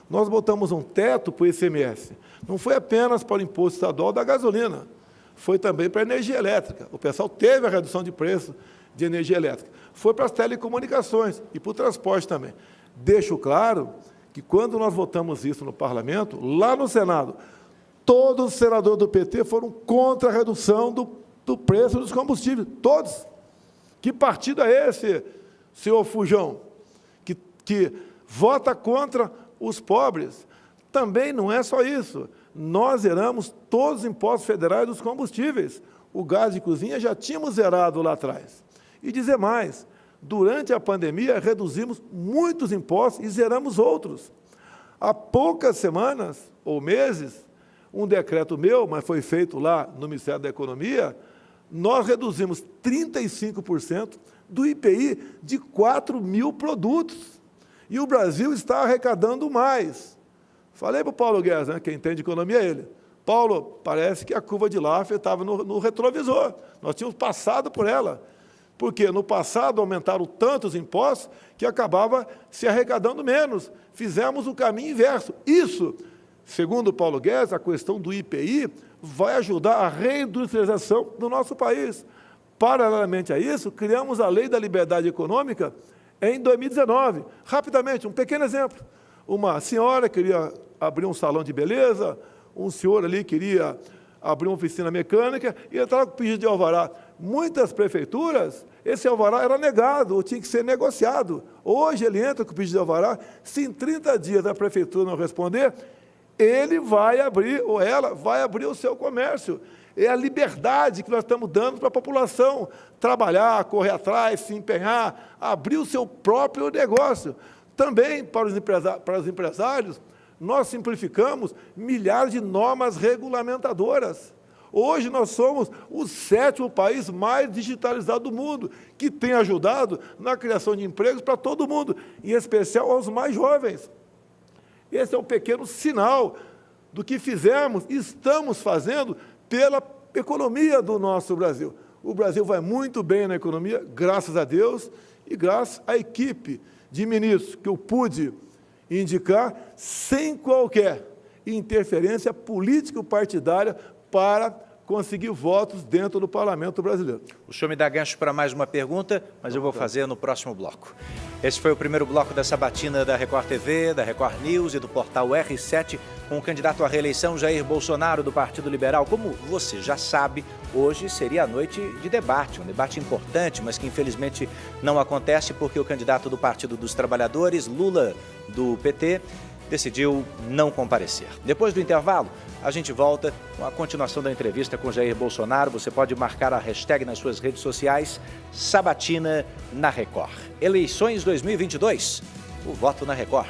Nós botamos um teto para o ICMS. Não foi apenas para o imposto estadual da gasolina, foi também para a energia elétrica. O pessoal teve a redução de preço de energia elétrica. Foi para as telecomunicações e para o transporte também. Deixo claro que quando nós votamos isso no parlamento, lá no Senado, todos os senadores do PT foram contra a redução do preço dos combustíveis. Todos. Que partido é esse, senhor Fujão, que vota contra os pobres? Também não é só isso. Nós zeramos todos os impostos federais dos combustíveis. O gás de cozinha já tínhamos zerado lá atrás. E dizer mais, durante a pandemia reduzimos muitos impostos e zeramos outros. Há poucas semanas ou meses, um decreto meu, mas foi feito lá no Ministério da Economia, nós reduzimos 35% do IPI de 4.000 produtos. E o Brasil está arrecadando mais. Falei para o Paulo Guedes, né, quem entende economia é ele. Paulo, parece que a curva de Laffer estava no retrovisor. Nós tínhamos passado por ela. Porque no passado aumentaram tantos impostos que acabava se arrecadando menos. Fizemos o caminho inverso. Isso, segundo o Paulo Guedes, a questão do IPI vai ajudar a reindustrialização do nosso país. Paralelamente a isso, criamos a Lei da Liberdade Econômica em 2019. Rapidamente, um pequeno exemplo. Uma senhora queria abrir um salão de beleza, um senhor ali queria abrir uma oficina mecânica e entrava com pedido de alvará. Muitas prefeituras, esse alvará era negado ou tinha que ser negociado. Hoje ele entra com pedido de alvará, se em 30 dias a prefeitura não responder, ele vai abrir, ou ela vai abrir o seu comércio. É a liberdade que nós estamos dando para a população trabalhar, correr atrás, se empenhar, abrir o seu próprio negócio. Também para os empresários, nós simplificamos milhares de normas regulamentadoras. Hoje nós somos o 7º país mais digitalizado do mundo, que tem ajudado na criação de empregos para todo mundo, em especial aos mais jovens. Esse é um pequeno sinal do que fizemos e estamos fazendo pela economia do nosso Brasil. O Brasil vai muito bem na economia, graças a Deus, e graças à equipe de ministros que eu pude indicar sem qualquer interferência político-partidária para conseguir votos dentro do parlamento brasileiro. O senhor me dá gancho para mais uma pergunta, mas eu vou fazer no próximo bloco. Esse foi o primeiro bloco da sabatina da Record TV, da Record News e do portal R7, com o candidato à reeleição Jair Bolsonaro, do Partido Liberal. Como você já sabe, hoje seria a noite de debate, um debate importante, mas que infelizmente não acontece porque o candidato do Partido dos Trabalhadores, Lula, do PT, decidiu não comparecer. Depois do intervalo, a gente volta com a continuação da entrevista com Jair Bolsonaro. Você pode marcar a hashtag nas suas redes sociais, Sabatina na Record. Eleições 2022, o voto na Record.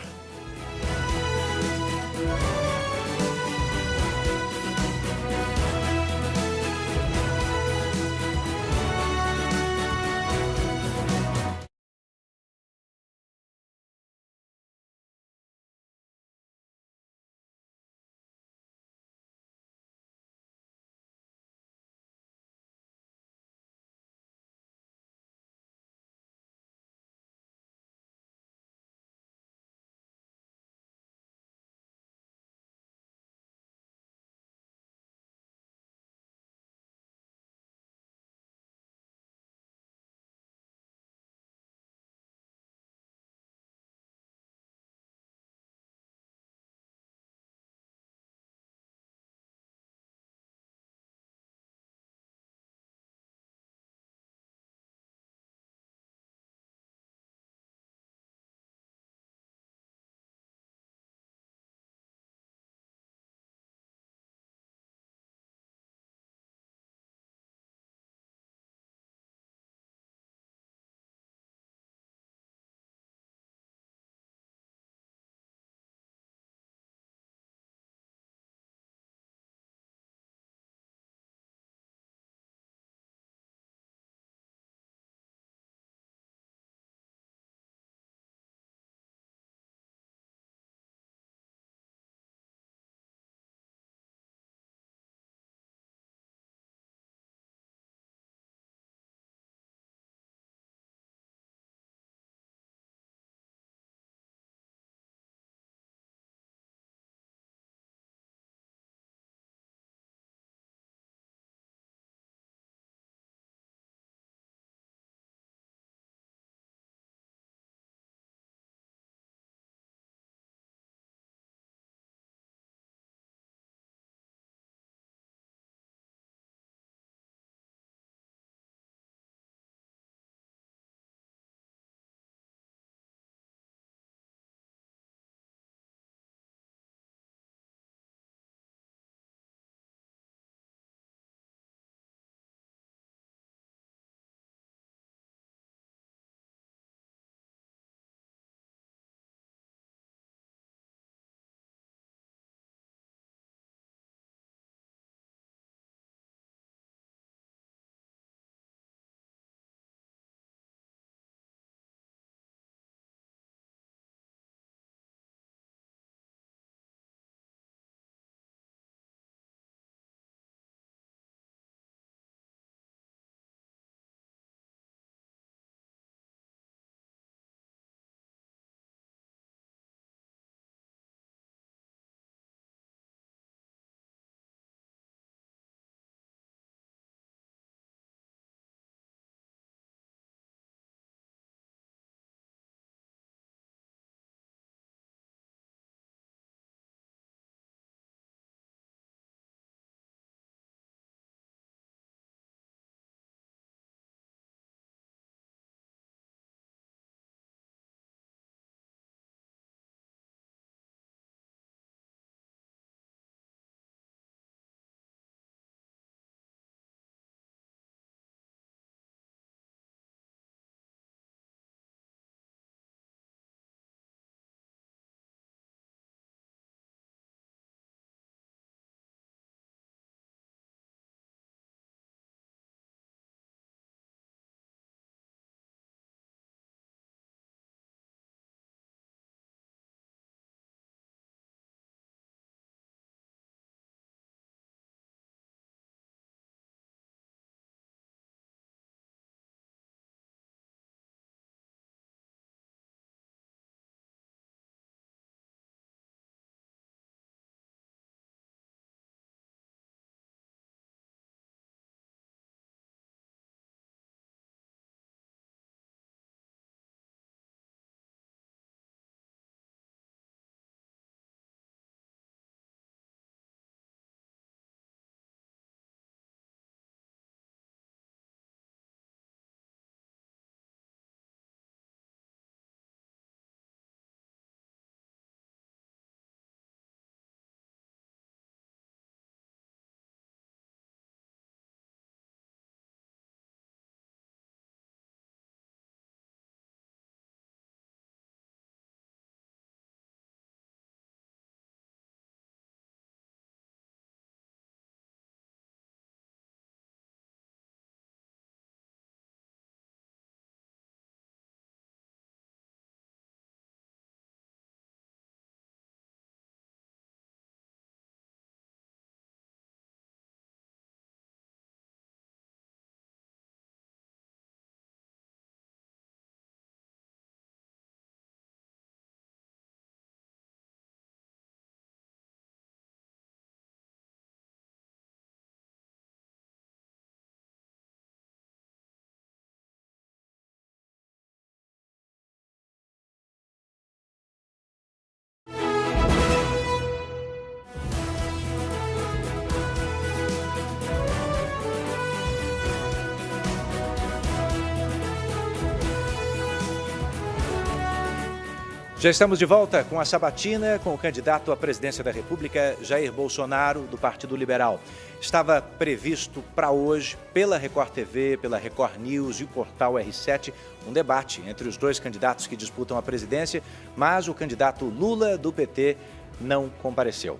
Já estamos de volta com a sabatina com o candidato à presidência da República, Jair Bolsonaro, do Partido Liberal. Estava previsto para hoje, pela Record TV, pela Record News e o portal R7, um debate entre os dois candidatos que disputam a presidência, mas o candidato Lula, do PT, não compareceu.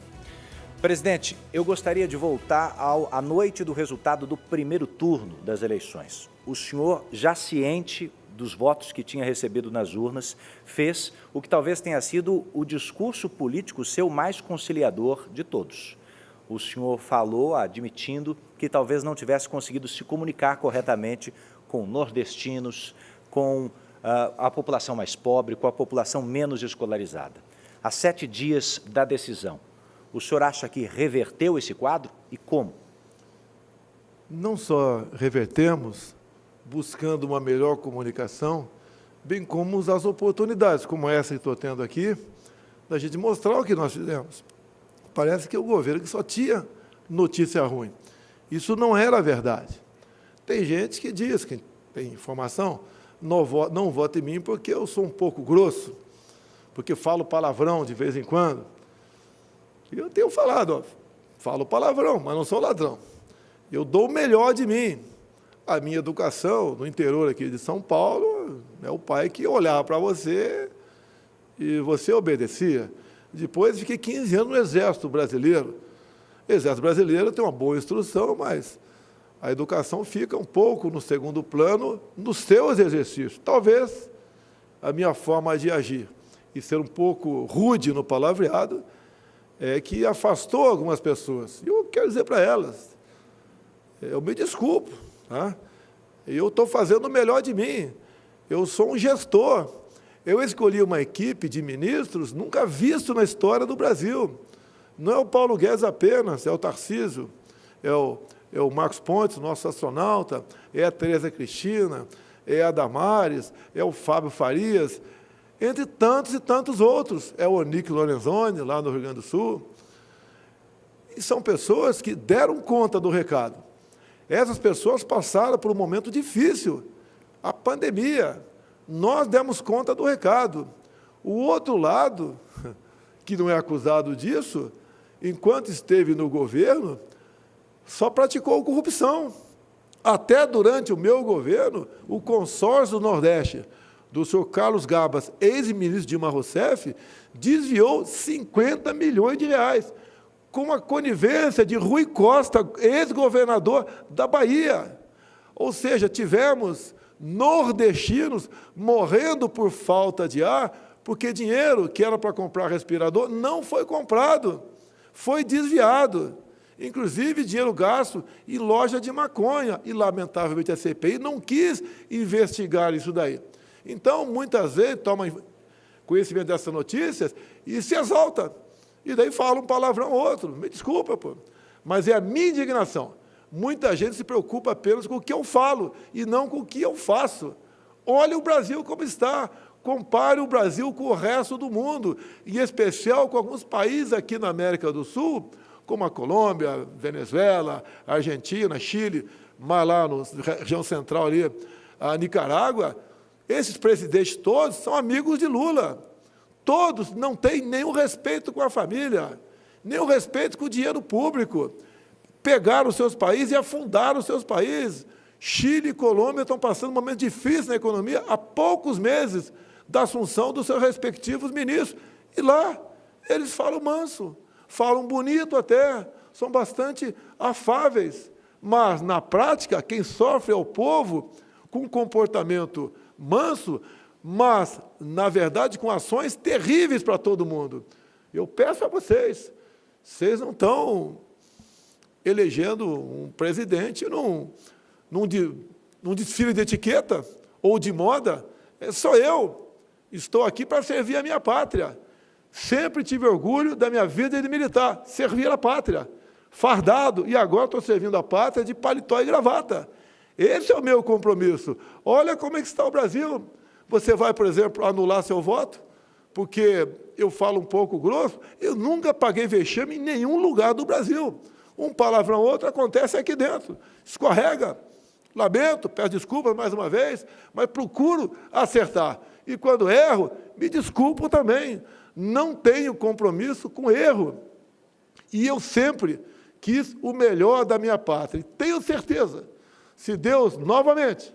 Presidente, eu gostaria de voltar à noite do resultado do primeiro turno das eleições. O senhor, já ciente dos votos que tinha recebido nas urnas, fez o que talvez tenha sido o discurso político seu mais conciliador de todos. O senhor falou, admitindo que talvez não tivesse conseguido se comunicar corretamente com nordestinos, com a população mais pobre, com a população menos escolarizada. Há 7 dias da decisão, o senhor acha que reverteu esse quadro e como? Não só revertemos, buscando uma melhor comunicação, bem como as oportunidades, como essa que estou tendo aqui, da gente mostrar o que nós fizemos. Parece que é o governo que só tinha notícia ruim. Isso não era verdade. Tem gente que diz, que tem informação, não vota em mim porque eu sou um pouco grosso, porque falo palavrão de vez em quando. E eu tenho falado, falo palavrão, mas não sou ladrão. Eu dou o melhor de mim. A minha educação no interior aqui de São Paulo é o pai que olhava para você e você obedecia. Depois fiquei 15 anos no Exército Brasileiro. O Exército Brasileiro tem uma boa instrução, mas a educação fica um pouco no segundo plano nos seus exercícios. Talvez a minha forma de agir e ser um pouco rude no palavreado é que afastou algumas pessoas. E eu quero dizer para elas, eu me desculpo. Eu estou fazendo o melhor de mim. Eu sou um gestor. Eu escolhi uma equipe de ministros nunca visto na história do Brasil. Não é o Paulo Guedes apenas, é o Tarcísio, é o Marcos Pontes, nosso astronauta, é a Tereza Cristina, é a Damares, é o Fábio Farias, entre tantos e tantos outros. É o Onique Lorenzoni, lá no Rio Grande do Sul. E são pessoas que deram conta do recado. Essas pessoas passaram por um momento difícil, a pandemia. Nós demos conta do recado. O outro lado, que não é acusado disso, enquanto esteve no governo, só praticou corrupção. Até durante o meu governo, o consórcio do Nordeste, do senhor Carlos Gabas, ex-ministro Dilma Rousseff, desviou 50 milhões de reais. Com a conivência de Rui Costa, ex-governador da Bahia. Ou seja, tivemos nordestinos morrendo por falta de ar, porque dinheiro que era para comprar respirador não foi comprado, foi desviado. Inclusive, dinheiro gasto em loja de maconha. E, lamentavelmente, a CPI não quis investigar isso daí. Então, muitas vezes, toma conhecimento dessas notícias e se exalta. E daí fala um palavrão ou outro. Me desculpa, pô. Mas é a minha indignação. Muita gente se preocupa apenas com o que eu falo e não com o que eu faço. Olhe o Brasil como está. Compare o Brasil com o resto do mundo, em especial com alguns países aqui na América do Sul, como a Colômbia, Venezuela, Argentina, Chile, mas lá na região central ali, a Nicarágua. Esses presidentes todos são amigos de Lula. Todos não têm nenhum respeito com a família, nenhum respeito com o dinheiro público. Pegaram os seus países e afundaram os seus países. Chile e Colômbia estão passando um momento difícil na economia há poucos meses da assunção dos seus respectivos ministros. E lá eles falam manso, falam bonito até, são bastante afáveis. Mas, na prática, quem sofre é o povo com um comportamento manso, mas, na verdade, com ações terríveis para todo mundo. Eu peço a vocês, vocês não estão elegendo um presidente num desfile de etiqueta ou de moda. Sou eu, estou aqui para servir a minha pátria. Sempre tive orgulho da minha vida de militar, servir a pátria, fardado, e agora estou servindo a pátria de paletó e gravata. Esse é o meu compromisso. Olha como é que está o Brasil. Você vai, por exemplo, anular seu voto? Porque eu falo um pouco grosso, eu nunca paguei vexame em nenhum lugar do Brasil. Um palavrão ou outro acontece aqui dentro. Escorrega. Lamento, peço desculpas mais uma vez, mas procuro acertar. E quando erro, me desculpo também. Não tenho compromisso com erro. E eu sempre quis o melhor da minha pátria. E tenho certeza, se Deus, novamente,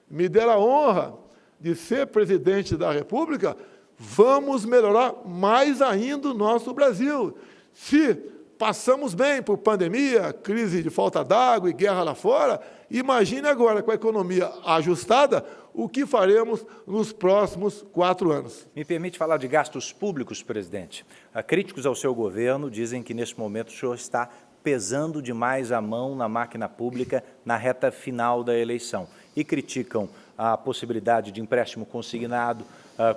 me der a honra de ser presidente da República, vamos melhorar mais ainda o nosso Brasil. Se passamos bem por pandemia, crise de falta d'água e guerra lá fora, imagine agora, com a economia ajustada, o que faremos nos próximos 4 anos. Me permite falar de gastos públicos, presidente. Críticos ao seu governo dizem que, neste momento, o senhor está pesando demais a mão na máquina pública na reta final da eleição e criticam a possibilidade de empréstimo consignado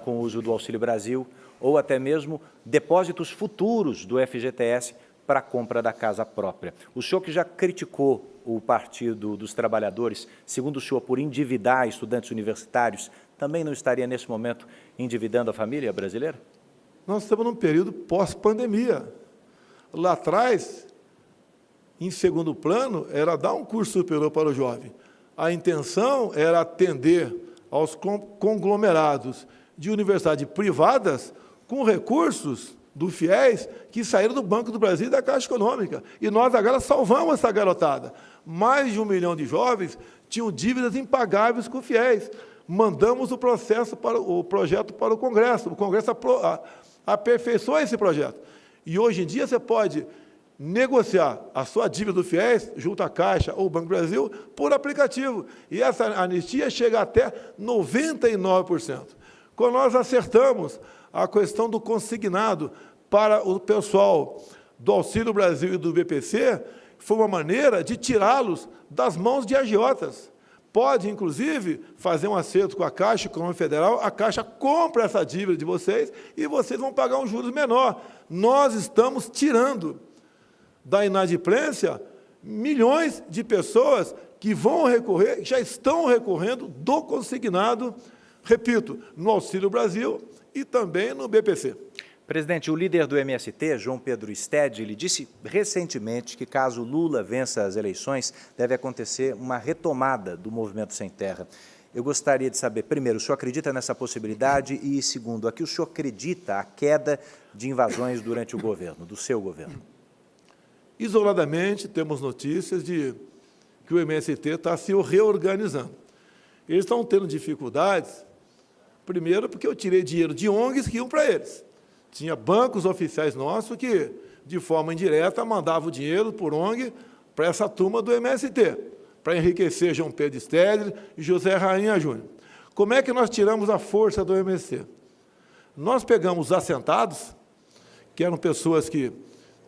com o uso do Auxílio Brasil ou até mesmo depósitos futuros do FGTS para a compra da casa própria. O senhor que já criticou o Partido dos Trabalhadores, segundo o senhor, por endividar estudantes universitários, também não estaria, nesse momento, endividando a família brasileira? Nós estamos num período pós-pandemia. Lá atrás, em segundo plano, era dar um curso superior para o jovem. A intenção era atender aos conglomerados de universidades privadas com recursos do FIES que saíram do Banco do Brasil e da Caixa Econômica. E nós agora salvamos essa garotada. Mais de 1 milhão de jovens tinham dívidas impagáveis com o FIES. Mandamos o projeto para o Congresso. O Congresso aperfeiçoou esse projeto. E hoje em dia você pode negociar a sua dívida do FIES junto à Caixa ou Banco do Brasil por aplicativo. E essa anistia chega até 99%. Quando nós acertamos a questão do consignado para o pessoal do Auxílio Brasil e do BPC, foi uma maneira de tirá-los das mãos de agiotas. Pode, inclusive, fazer um acerto com a Caixa Econômica Federal, a Caixa compra essa dívida de vocês e vocês vão pagar um juros menor. Nós estamos tirando da inadimplência milhões de pessoas que vão recorrer, já estão recorrendo do consignado, repito, no Auxílio Brasil e também no BPC. Presidente, o líder do MST, João Pedro Stedley, disse recentemente que, caso Lula vença as eleições, deve acontecer uma retomada do Movimento Sem Terra. Eu gostaria de saber, primeiro, o senhor acredita nessa possibilidade e, segundo, a que o senhor acredita a queda de invasões durante o governo, do seu governo? Isoladamente, temos notícias de que o MST está se reorganizando. Eles estão tendo dificuldades, primeiro porque eu tirei dinheiro de ONGs que iam para eles. Tinha bancos oficiais nossos que, de forma indireta, mandavam dinheiro por ONG para essa turma do MST, para enriquecer João Pedro Stedley e José Rainha Júnior. Como é que nós tiramos a força do MST? Nós pegamos os assentados, que eram pessoas que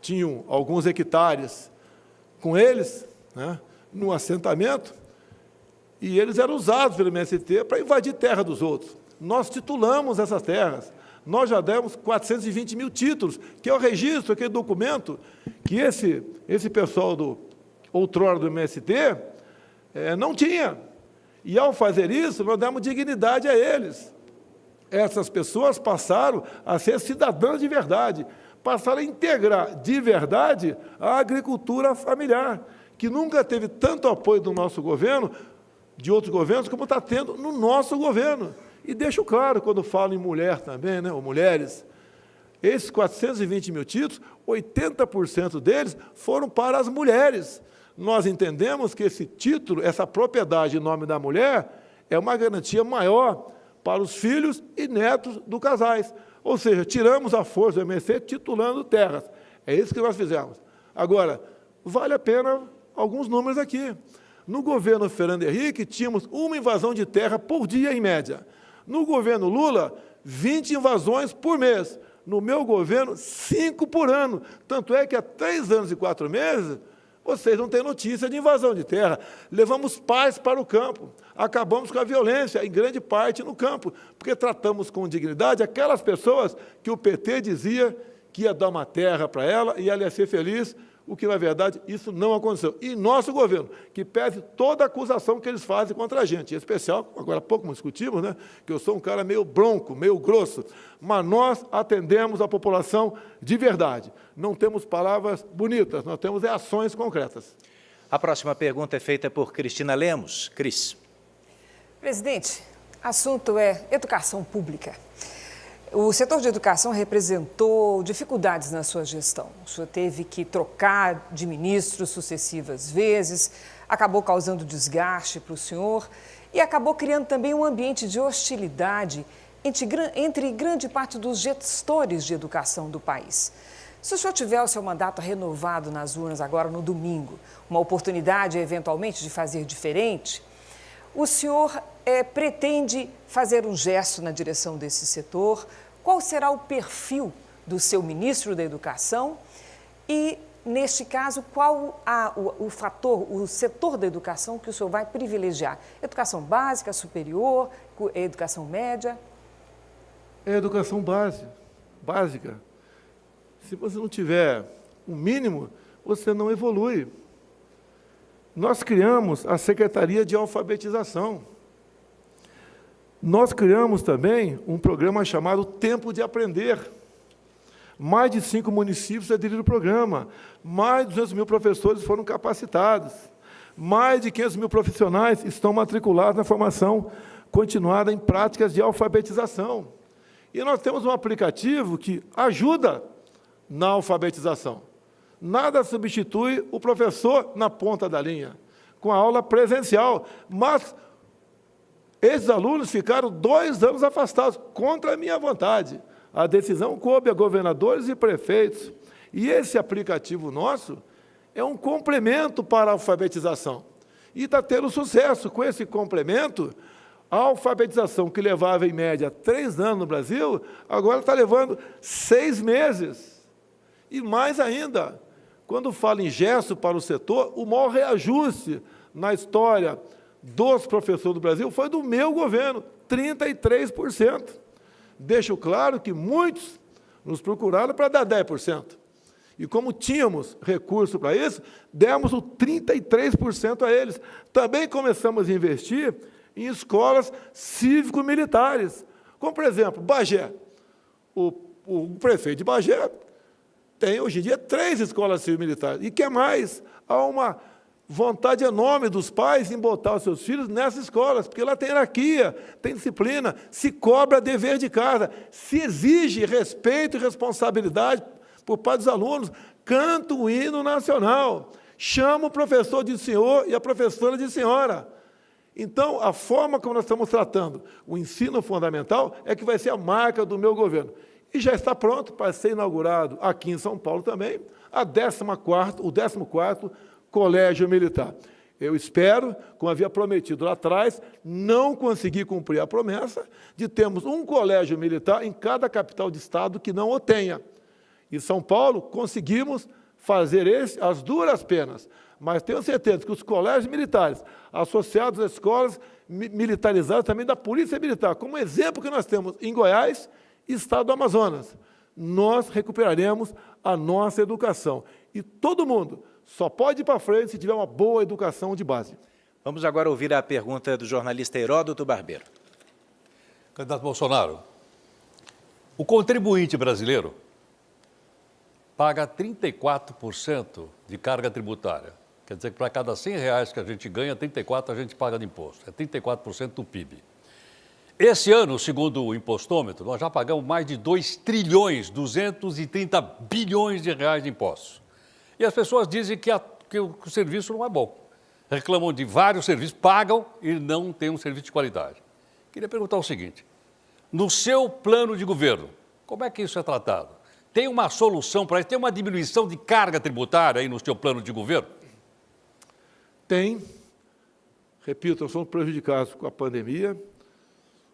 tinham alguns hectares com eles, né, no assentamento, e eles eram usados pelo MST para invadir terra dos outros. Nós titulamos essas terras. Nós já demos 420 mil títulos, que é o registro, aquele documento que esse pessoal outrora do MST não tinha. E, ao fazer isso, nós demos dignidade a eles. Essas pessoas passaram a ser cidadãs de verdade, passaram a integrar de verdade a agricultura familiar, que nunca teve tanto apoio do nosso governo, de outros governos, como está tendo no nosso governo. E deixo claro, quando falo em mulher também, né, ou mulheres, esses 420 mil títulos, 80% deles foram para as mulheres. Nós entendemos que esse título, essa propriedade em nome da mulher, é uma garantia maior para os filhos e netos dos casais. Ou seja, tiramos a força do MST titulando terras. É isso que nós fizemos. Agora, vale a pena alguns números aqui. No governo Fernando Henrique, tínhamos uma invasão de terra por dia, em média. No governo Lula, 20 invasões por mês. No meu governo, 5 por ano. Tanto é que há 3 anos e 4 meses, vocês não têm notícia de invasão de terra. Levamos paz para o campo. Acabamos com a violência, em grande parte, no campo. Porque tratamos com dignidade aquelas pessoas que o PT dizia que ia dar uma terra para ela e ela ia ser feliz, o que, na verdade, isso não aconteceu. E nosso governo, que pese toda a acusação que eles fazem contra a gente, em especial, agora há pouco nós discutimos, né, que eu sou um cara meio bronco, meio grosso, mas nós atendemos a população de verdade. Não temos palavras bonitas, nós temos ações concretas. A próxima pergunta é feita por Cristina Lemos. Cris. Presidente, Assunto é educação pública. O setor de educação representou dificuldades na sua gestão. O senhor teve que trocar de ministros sucessivas vezes, acabou causando desgaste para o senhor e acabou criando também um ambiente de hostilidade entre grande parte dos gestores de educação do país. Se o senhor tiver o seu mandato renovado nas urnas agora no domingo, uma oportunidade eventualmente de fazer diferente, o senhor pretende fazer um gesto na direção desse setor? Qual será o perfil do seu ministro da Educação? E, neste caso, qual o setor da educação que o senhor vai privilegiar? Educação básica, superior, educação média? É educação básica. Se você não tiver um mínimo, você não evolui. Nós criamos a Secretaria de Alfabetização. Nós criamos também um programa chamado Tempo de Aprender. Mais de 5 municípios aderiram ao programa. Mais de 200 mil professores foram capacitados. Mais de 500 mil profissionais estão matriculados na formação continuada em práticas de alfabetização. E nós temos um aplicativo que ajuda na alfabetização. Nada substitui o professor na ponta da linha, com a aula presencial. Mas esses alunos ficaram 2 anos afastados, contra a minha vontade. A decisão coube a governadores e prefeitos. E esse aplicativo nosso é um complemento para a alfabetização. E está tendo sucesso. Com esse complemento, a alfabetização, que levava, em média, 3 anos no Brasil, agora está levando 6 meses. E mais ainda, quando falo em gesto para o setor, o maior reajuste na história dos professores do Brasil foi do meu governo, 33%. Deixo claro que muitos nos procuraram para dar 10%. E como tínhamos recurso para isso, demos o 33% a eles. Também começamos a investir em escolas cívico-militares, como, por exemplo, Bagé. O prefeito de Bagé tem, hoje em dia, 3 escolas cívico-militares. E quer mais? Há uma vontade enorme dos pais em botar os seus filhos nessas escolas, porque lá tem hierarquia, tem disciplina, se cobra dever de casa, se exige respeito e responsabilidade por parte dos alunos, canta o hino nacional, chama o professor de senhor e a professora de senhora. Então, a forma como nós estamos tratando o ensino fundamental é que vai ser a marca do meu governo. E já está pronto para ser inaugurado aqui em São Paulo também o 14º Colégio Militar. Eu espero, como havia prometido lá atrás, não conseguir cumprir a promessa de termos um colégio militar em cada capital de estado que não o tenha. Em São Paulo, conseguimos fazer as duras penas, mas tenho certeza que os colégios militares, associados às escolas militarizadas também da Polícia Militar, como exemplo que nós temos em Goiás e Estado do Amazonas, nós recuperaremos a nossa educação. E todo mundo só pode ir para frente se tiver uma boa educação de base. Vamos agora ouvir a pergunta do jornalista Heródoto Barbeiro. Candidato Bolsonaro, o contribuinte brasileiro paga 34% de carga tributária. Quer dizer que para cada R$100 que a gente ganha, 34% a gente paga de imposto. É 34% do PIB. Esse ano, segundo o impostômetro, nós já pagamos mais de 2.230 bilhões de reais de impostos. E as pessoas dizem que o serviço não é bom. Reclamam de vários serviços, pagam e não têm um serviço de qualidade. Queria perguntar o seguinte, no seu plano de governo, como é que isso é tratado? Tem uma solução para isso? Tem uma diminuição de carga tributária aí no seu plano de governo? Tem. Repito, nós fomos prejudicados com a pandemia.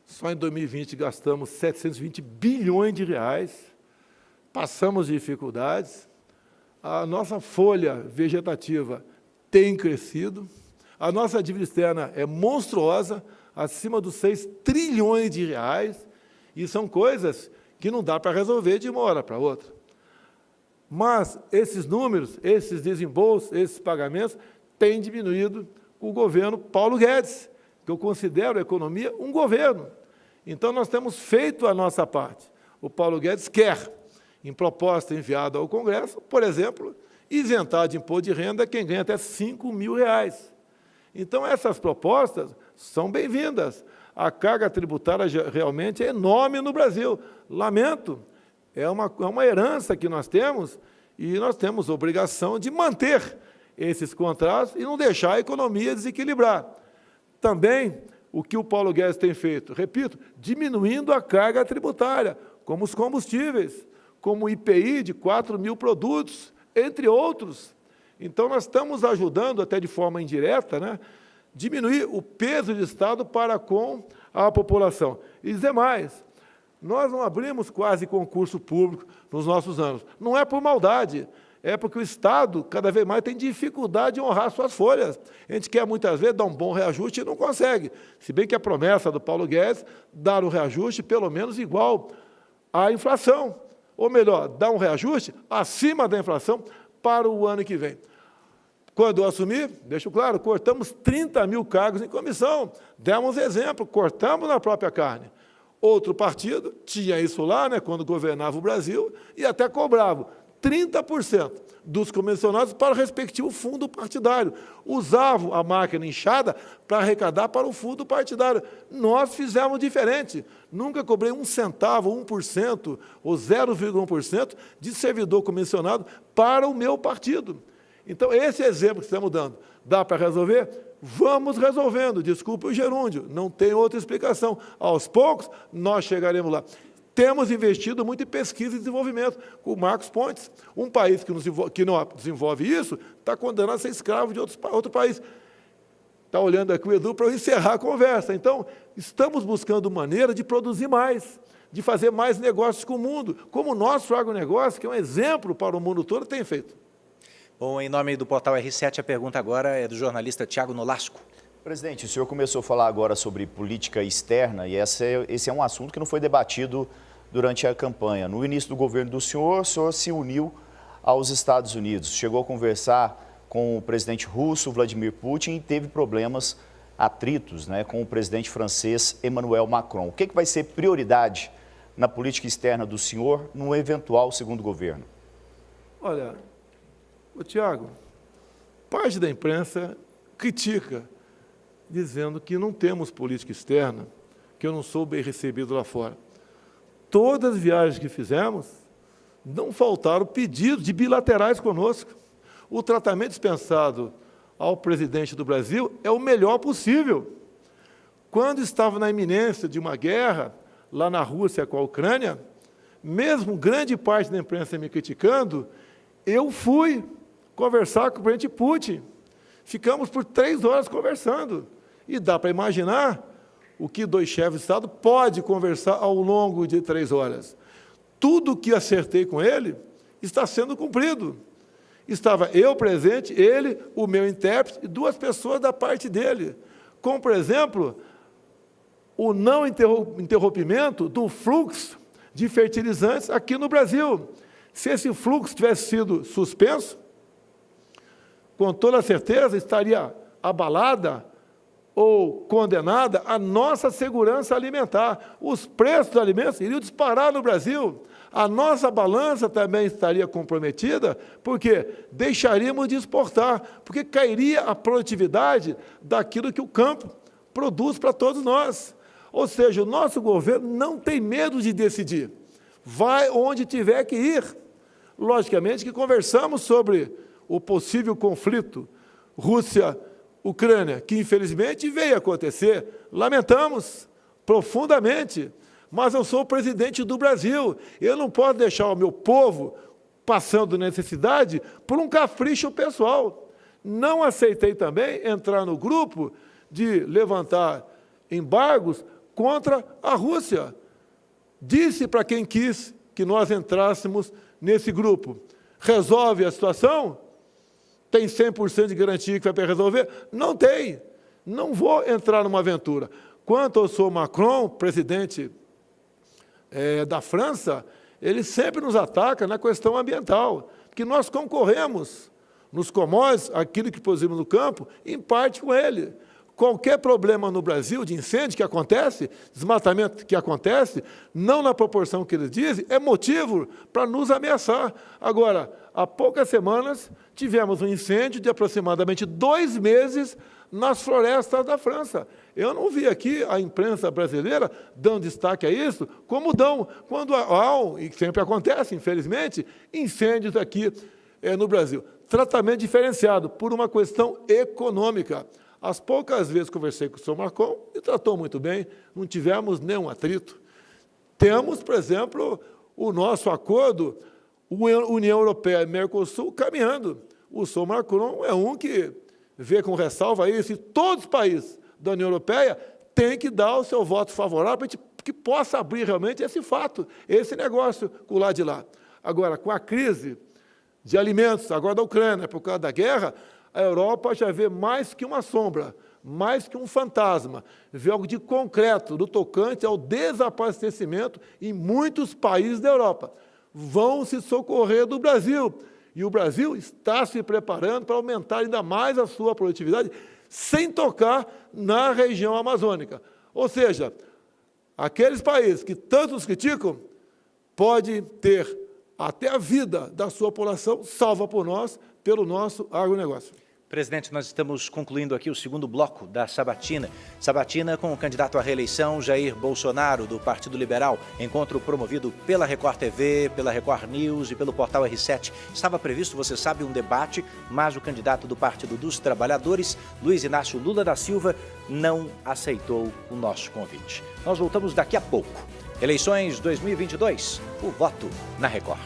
Só em 2020 gastamos 720 bilhões de reais. Passamos dificuldades. A nossa folha vegetativa tem crescido. A nossa dívida externa é monstruosa, acima dos 6 trilhões de reais. E são coisas que não dá para resolver de uma hora para outra. Mas esses números, esses desembolsos, esses pagamentos, têm diminuído com o governo Paulo Guedes, que eu considero a economia um governo. Então, nós temos feito a nossa parte. O Paulo Guedes quer, em proposta enviada ao Congresso, por exemplo, isentar de imposto de renda quem ganha até R$5.000. Então, essas propostas são bem-vindas. A carga tributária realmente é enorme no Brasil. Lamento, é uma herança que nós temos e nós temos obrigação de manter esses contratos e não deixar a economia desequilibrar. Também, o que o Paulo Guedes tem feito, repito, diminuindo a carga tributária, como os combustíveis, como o IPI de 4 mil produtos, entre outros. Então, nós estamos ajudando, até de forma indireta, né, diminuir o peso do Estado para com a população. E dizer mais, nós não abrimos quase concurso público nos nossos anos. Não é por maldade, é porque o Estado, cada vez mais, tem dificuldade de honrar suas folhas. A gente quer, muitas vezes, dar um bom reajuste e não consegue. Se bem que a promessa do Paulo Guedes, dar um reajuste pelo menos igual à inflação. Ou melhor, dar um reajuste acima da inflação para o ano que vem. Quando eu assumi, deixo claro, cortamos 30 mil cargos em comissão. Demos exemplo, cortamos na própria carne. Outro partido tinha isso lá, né, quando governava o Brasil, e até cobrava 30% dos comissionados para o respectivo fundo partidário. Usavam a máquina inchada para arrecadar para o fundo partidário. Nós fizemos diferente. Nunca cobrei 1 centavo, 1% ou 0,1% de servidor comissionado para o meu partido. Então, esse exemplo que estamos dando, dá para resolver? Vamos resolvendo. Desculpe o gerúndio, não tem outra explicação. Aos poucos, nós chegaremos lá. Temos investido muito em pesquisa e desenvolvimento, com o Marcos Pontes. Um país que não desenvolve isso está condenado a ser escravo de outro país. Está olhando aqui o Edu para eu encerrar a conversa. Então, estamos buscando maneira de produzir mais, de fazer mais negócios com o mundo, como o nosso agronegócio, que é um exemplo para o mundo todo, tem feito. Bom, em nome do Portal R7, a pergunta agora é do jornalista Tiago Nolasco. Presidente, o senhor começou a falar agora sobre política externa e esse é um assunto que não foi debatido durante a campanha. No início do governo do senhor, o senhor se uniu aos Estados Unidos, chegou a conversar com o presidente russo, Vladimir Putin, e teve problemas, atritos, né, com o presidente francês, Emmanuel Macron. O que vai ser prioridade na política externa do senhor no eventual segundo governo? Olha, Tiago, parte da imprensa critica, dizendo que não temos política externa, que eu não sou bem recebido lá fora. Todas as viagens que fizemos, não faltaram pedidos de bilaterais conosco. O tratamento dispensado ao presidente do Brasil é o melhor possível. Quando estava na iminência de uma guerra, lá na Rússia com a Ucrânia, mesmo grande parte da imprensa me criticando, eu fui conversar com o presidente Putin. Ficamos por 3 horas conversando. E dá para imaginar o que 2 chefes de Estado podem conversar ao longo de 3 horas. Tudo o que acertei com ele está sendo cumprido. Estava eu presente, ele, o meu intérprete e 2 pessoas da parte dele. Como, por exemplo, o não interrompimento do fluxo de fertilizantes aqui no Brasil. Se esse fluxo tivesse sido suspenso, com toda certeza estaria abalada ou condenada a nossa segurança alimentar. Os preços dos alimentos iriam disparar no Brasil. A nossa balança também estaria comprometida, porque deixaríamos de exportar, porque cairia a produtividade daquilo que o campo produz para todos nós. Ou seja, o nosso governo não tem medo de decidir. Vai onde tiver que ir. Logicamente que conversamos sobre o possível conflito Rússia-Ucrânia, que infelizmente veio acontecer. Lamentamos profundamente, mas eu sou o presidente do Brasil. Eu não posso deixar o meu povo passando necessidade por um capricho pessoal. Não aceitei também entrar no grupo de levantar embargos contra a Rússia. Disse para quem quis que nós entrássemos nesse grupo. Resolve a situação? Tem 100% de garantia que vai resolver? Não tem. Não vou entrar numa aventura. Quanto eu sou Macron, presidente da França, ele sempre nos ataca na questão ambiental, porque nós concorremos nos commodities, aquilo que produzimos no campo, em parte com ele. Qualquer problema no Brasil de incêndio que acontece, desmatamento que acontece, não na proporção que eles dizem, é motivo para nos ameaçar. Agora, há poucas semanas, tivemos um incêndio de aproximadamente 2 meses nas florestas da França. Eu não vi aqui a imprensa brasileira dando destaque a isso, como dão quando há, e sempre acontece, infelizmente, incêndios aqui no Brasil. Tratamento diferenciado por uma questão econômica. As poucas vezes conversei com o senhor Marcon, e tratou muito bem, não tivemos nenhum atrito. Temos, por exemplo, o nosso acordo, União Europeia e Mercosul, caminhando. O senhor Macron é um que vê com ressalva isso, e todos os países da União Europeia têm que dar o seu voto favorável para que possa abrir realmente esse fato, esse negócio com o lado de lá. Agora, com a crise de alimentos, agora da Ucrânia, por causa da guerra, a Europa já vê mais que uma sombra, mais que um fantasma, vê algo de concreto do tocante ao desabastecimento em muitos países da Europa. Vão se socorrer do Brasil, e o Brasil está se preparando para aumentar ainda mais a sua produtividade, sem tocar na região amazônica. Ou seja, aqueles países que tanto nos criticam, pode ter até a vida da sua população salva por nós, pelo nosso agronegócio. Presidente, nós estamos concluindo aqui o segundo bloco da sabatina. Sabatina com o candidato à reeleição, Jair Bolsonaro, do Partido Liberal. Encontro promovido pela Record TV, pela Record News e pelo portal R7. Estava previsto, você sabe, um debate, mas o candidato do Partido dos Trabalhadores, Luiz Inácio Lula da Silva, não aceitou o nosso convite. Nós voltamos daqui a pouco. Eleições 2022, o voto na Record.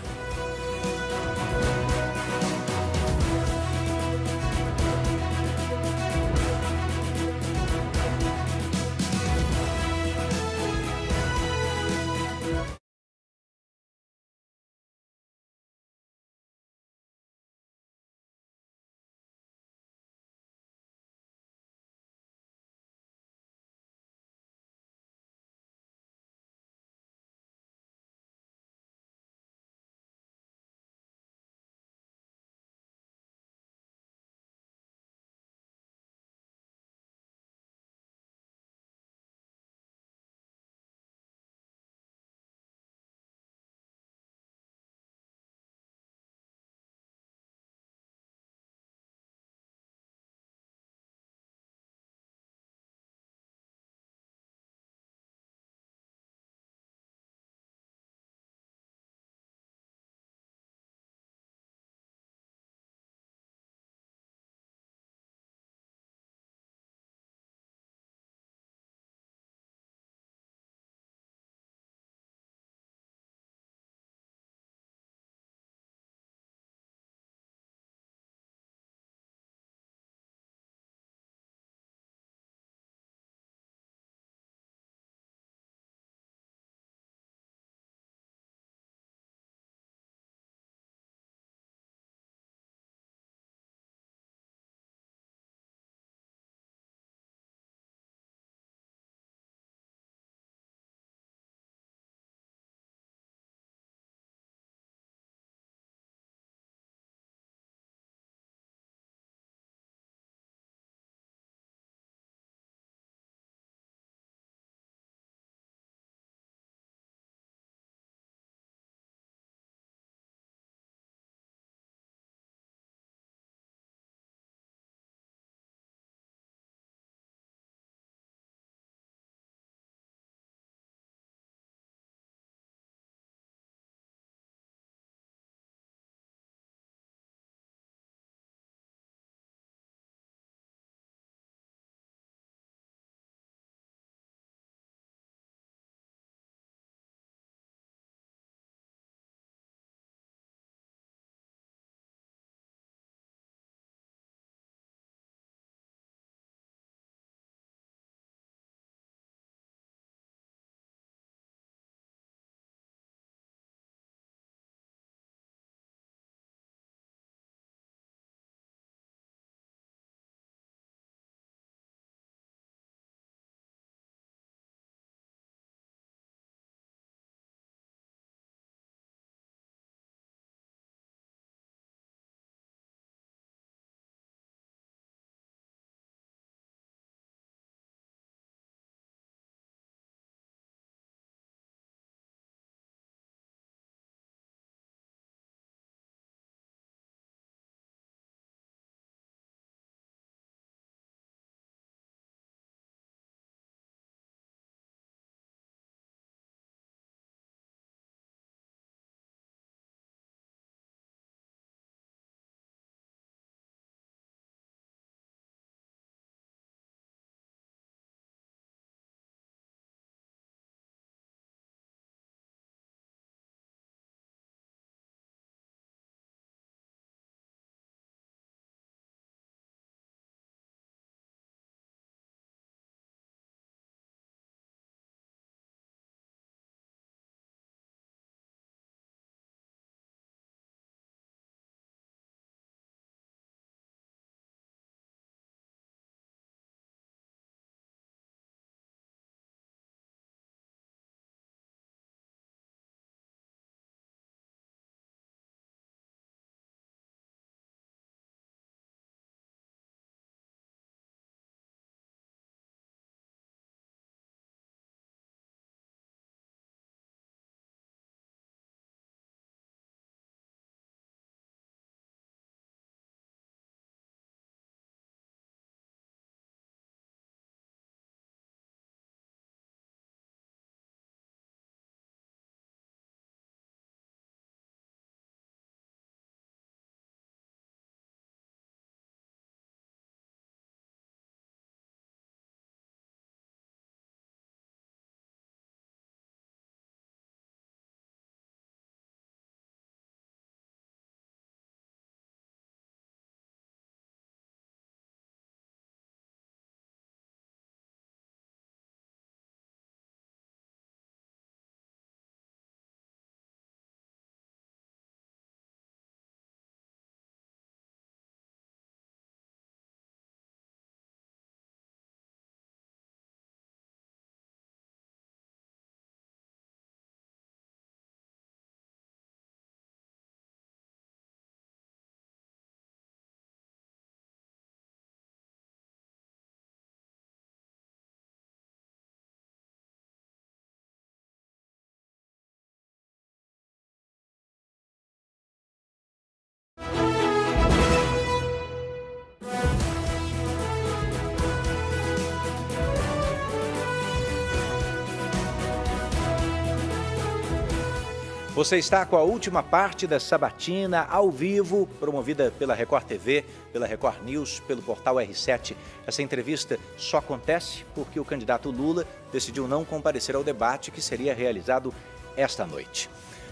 Você está com a última parte da sabatina ao vivo, promovida pela Record TV, pela Record News, pelo portal R7. Essa entrevista só acontece porque o candidato Lula decidiu não comparecer ao debate que seria realizado esta noite.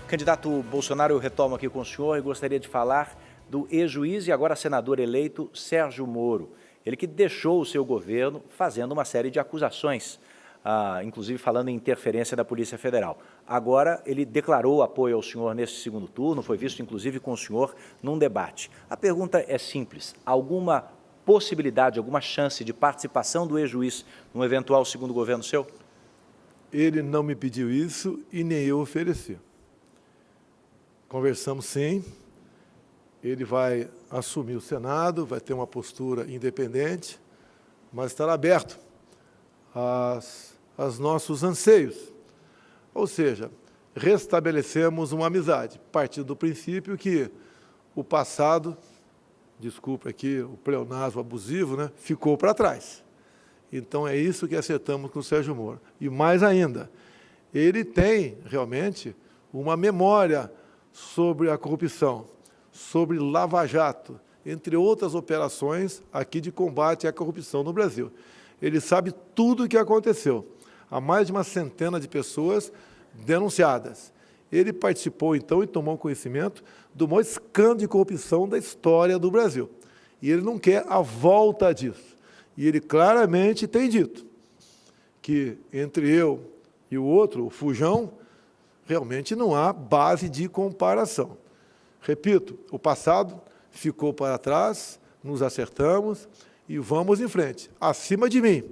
Candidato Bolsonaro, eu retomo aqui com o senhor e gostaria de falar do ex-juiz e agora senador eleito Sérgio Moro. Ele que deixou o seu governo fazendo uma série de acusações, inclusive falando em interferência da Polícia Federal. Agora, ele declarou apoio ao senhor nesse segundo turno, foi visto inclusive com o senhor num debate. A pergunta é simples: alguma possibilidade, alguma chance de participação do ex-juiz num eventual segundo governo seu? Ele não me pediu isso e nem eu ofereci. Conversamos sim, ele vai assumir o Senado, vai ter uma postura independente, mas estará aberto aos nossos anseios. Ou seja, restabelecemos uma amizade, partindo do princípio que o passado, desculpa aqui o pleonasmo abusivo, né, ficou para trás. Então, é isso que acertamos com o Sérgio Moro. E mais ainda, ele tem realmente uma memória sobre a corrupção, sobre Lava Jato, entre outras operações aqui de combate à corrupção no Brasil. Ele sabe tudo o que aconteceu. Há mais de uma centena de pessoas denunciadas. Ele participou, então, e tomou conhecimento do maior escândalo de corrupção da história do Brasil. E ele não quer a volta disso. E ele claramente tem dito que entre eu e o outro, o Fujão, realmente não há base de comparação. Repito, o passado ficou para trás, nos acertamos e vamos em frente. Acima de mim,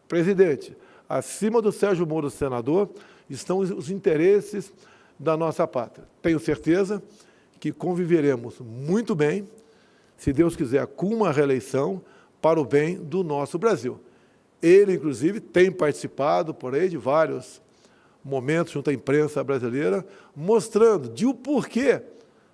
presidente, acima do Sérgio Moro, senador, estão os interesses da nossa pátria. Tenho certeza que conviveremos muito bem, se Deus quiser, com uma reeleição para o bem do nosso Brasil. Ele, inclusive, tem participado por aí de vários momentos junto à imprensa brasileira, mostrando de o porquê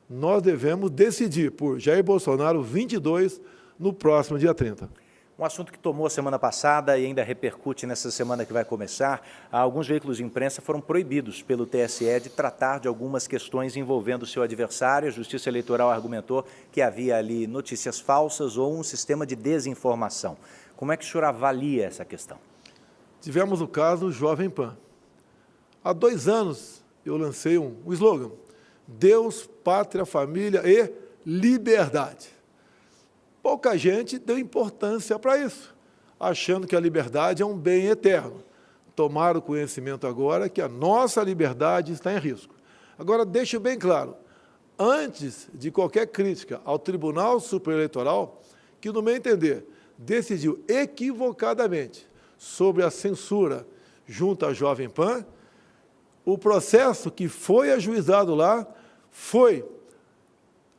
nós devemos decidir por Jair Bolsonaro 22 no próximo dia 30. Um assunto que tomou a semana passada e ainda repercute nessa semana que vai começar, alguns veículos de imprensa foram proibidos pelo TSE de tratar de algumas questões envolvendo o seu adversário. A Justiça Eleitoral argumentou que havia ali notícias falsas ou um sistema de desinformação. Como é que o senhor avalia essa questão? Tivemos o caso Jovem Pan. Há 2 anos eu lancei um slogan: Deus, Pátria, Família e Liberdade. Pouca gente deu importância para isso, achando que a liberdade é um bem eterno. Tomaram conhecimento agora que a nossa liberdade está em risco. Agora, deixo bem claro, antes de qualquer crítica ao Tribunal Superior Eleitoral, que, no meu entender, decidiu equivocadamente sobre a censura junto à Jovem Pan, o processo que foi ajuizado lá foi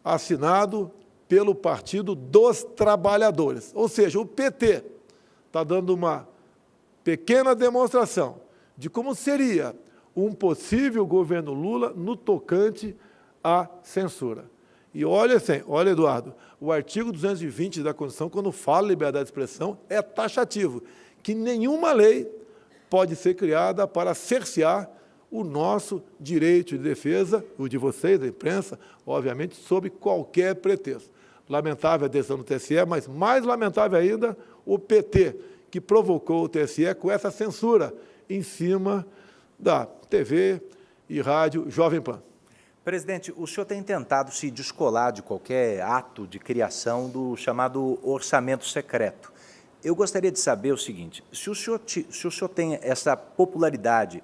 assinado pelo Partido dos Trabalhadores. Ou seja, o PT está dando uma pequena demonstração de como seria um possível governo Lula no tocante à censura. E olha, Eduardo, o artigo 220 da Constituição, quando fala liberdade de expressão, é taxativo, que nenhuma lei pode ser criada para cercear o nosso direito de defesa, o de vocês, da imprensa, obviamente, sob qualquer pretexto. Lamentável a decisão do TSE, mas mais lamentável ainda o PT, que provocou o TSE com essa censura em cima da TV e rádio Jovem Pan. Presidente, o senhor tem tentado se descolar de qualquer ato de criação do chamado orçamento secreto. Eu gostaria de saber o seguinte: se o senhor tem essa popularidade,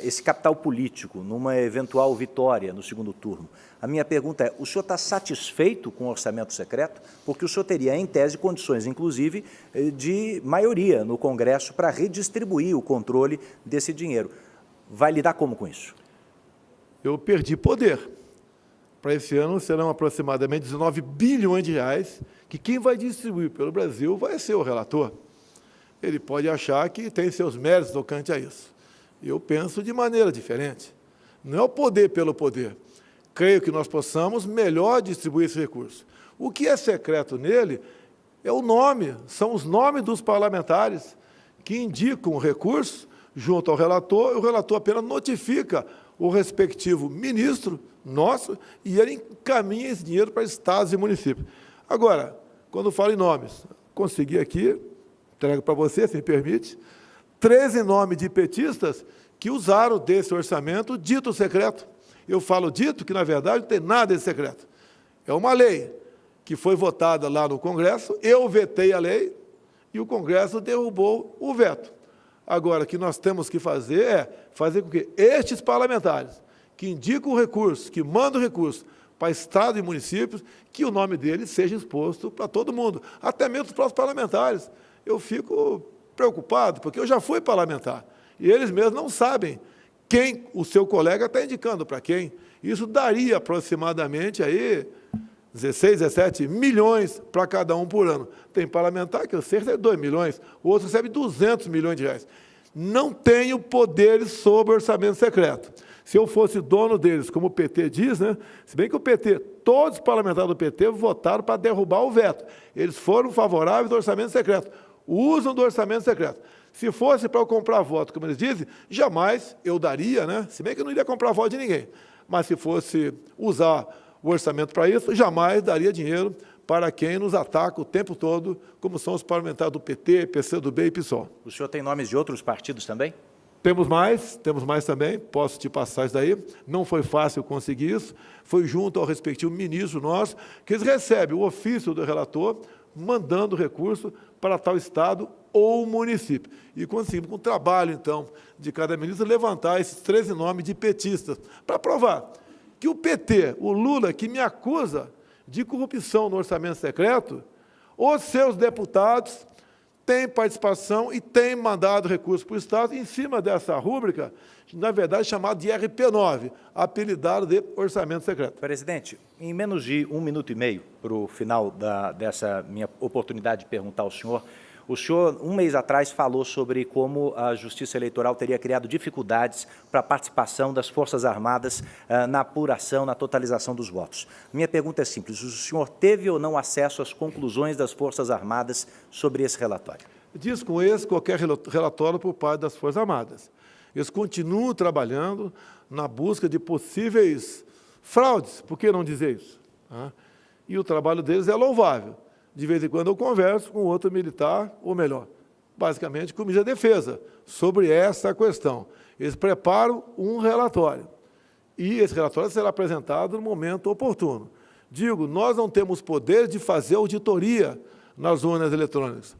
esse capital político numa eventual vitória no segundo turno, a minha pergunta é: o senhor está satisfeito com o orçamento secreto? Porque o senhor teria, em tese, condições, inclusive, de maioria no Congresso para redistribuir o controle desse dinheiro. Vai lidar como com isso? Eu perdi poder. Para esse ano serão aproximadamente 19 bilhões de reais, que quem vai distribuir pelo Brasil vai ser o relator. Ele pode achar que tem seus méritos tocante a isso. Eu penso de maneira diferente. Não é o poder pelo poder. Creio que nós possamos melhor distribuir esse recurso. O que é secreto nele é o nome, são os nomes dos parlamentares que indicam o recurso junto ao relator, o relator apenas notifica o respectivo ministro nosso e ele encaminha esse dinheiro para estados e municípios. Agora, quando falo em nomes, consegui aqui, entrego para você, se me permite, 13 nomes de petistas que usaram desse orçamento dito secreto. Eu falo dito que, na verdade, não tem nada de secreto. É uma lei que foi votada lá no Congresso, eu vetei a lei e o Congresso derrubou o veto. Agora, o que nós temos que fazer é fazer com que estes parlamentares, que indicam o recurso, que mandam o recurso para Estado e municípios, que o nome deles seja exposto para todo mundo, até mesmo os próprios parlamentares. Eu fico preocupado, porque eu já fui parlamentar, e eles mesmos não sabem quem o seu colega está indicando para quem. Isso daria aproximadamente aí 16, 17 milhões para cada um por ano. Tem parlamentar que eu sei que recebe 2 milhões, o outro recebe 200 milhões de reais. Não tenho poderes sobre orçamento secreto. Se eu fosse dono deles, como o PT diz, né? Se bem que o PT, todos os parlamentares do PT votaram para derrubar o veto. Eles foram favoráveis ao orçamento secreto, usam do orçamento secreto. Se fosse para eu comprar voto, como eles dizem, jamais eu daria, né? Se bem que eu não iria comprar voto de ninguém. Mas se fosse usar o orçamento para isso, jamais daria dinheiro para quem nos ataca o tempo todo, como são os parlamentares do PT, PCdoB e PSOL. O senhor tem nomes de outros partidos também? Temos mais também, posso te passar isso daí. Não foi fácil conseguir isso, foi junto ao respectivo ministro nosso, que eles recebem o ofício do relator, mandando recurso para tal estado ou município. E conseguimos, com o trabalho, então, de cada ministro, levantar esses 13 nomes de petistas, para provar que o PT, o Lula, que me acusa de corrupção no orçamento secreto, os seus deputados têm participação e têm mandado recursos para o Estado em cima dessa rúbrica, na verdade, chamada de RP9, apelidado de orçamento secreto. Presidente, em menos de 1 minuto e meio, para o final dessa minha oportunidade de perguntar ao senhor, o senhor, um mês atrás, falou sobre como a Justiça Eleitoral teria criado dificuldades para a participação das Forças Armadas na apuração, na totalização dos votos. Minha pergunta é simples, o senhor teve ou não acesso às conclusões das Forças Armadas sobre esse relatório? Diz com esse qualquer relatório por parte das Forças Armadas. Eles continuam trabalhando na busca de possíveis fraudes, por que não dizer isso? E o trabalho deles é louvável. De vez em quando eu converso com outro militar, ou melhor, basicamente com o ministro da Defesa, sobre essa questão. Eles preparam um relatório, e esse relatório será apresentado no momento oportuno. Digo, nós não temos poder de fazer auditoria nas urnas eletrônicas.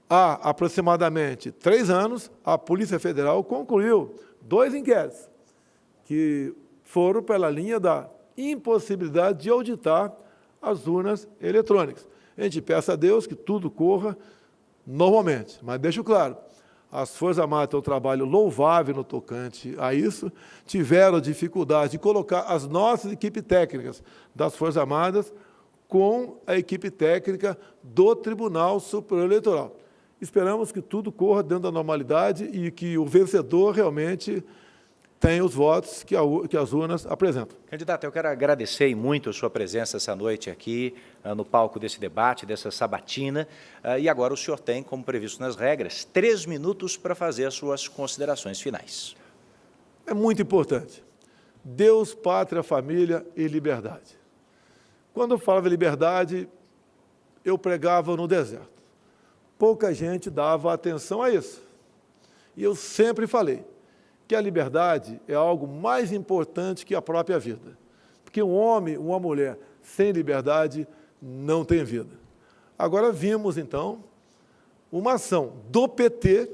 Há aproximadamente 3 anos, a Polícia Federal concluiu 2 inquéritos, que foram pela linha da impossibilidade de auditar as urnas eletrônicas. A gente peça a Deus que tudo corra normalmente, mas deixo claro, as Forças Armadas têm um trabalho louvável no tocante a isso, tiveram dificuldade de colocar as nossas equipes técnicas das Forças Armadas com a equipe técnica do Tribunal Superior Eleitoral. Esperamos que tudo corra dentro da normalidade e que o vencedor realmente tenha os votos que as urnas apresentam. Candidato, eu quero agradecer muito a sua presença essa noite aqui no palco desse debate, dessa sabatina. E agora o senhor tem, como previsto nas regras, 3 minutos para fazer as suas considerações finais. É muito importante. Deus, pátria, família e liberdade. Quando eu falava liberdade, eu pregava no deserto. Pouca gente dava atenção a isso. E eu sempre falei que a liberdade é algo mais importante que a própria vida. Porque um homem, uma mulher sem liberdade não tem vida. Agora vimos, então, uma ação do PT,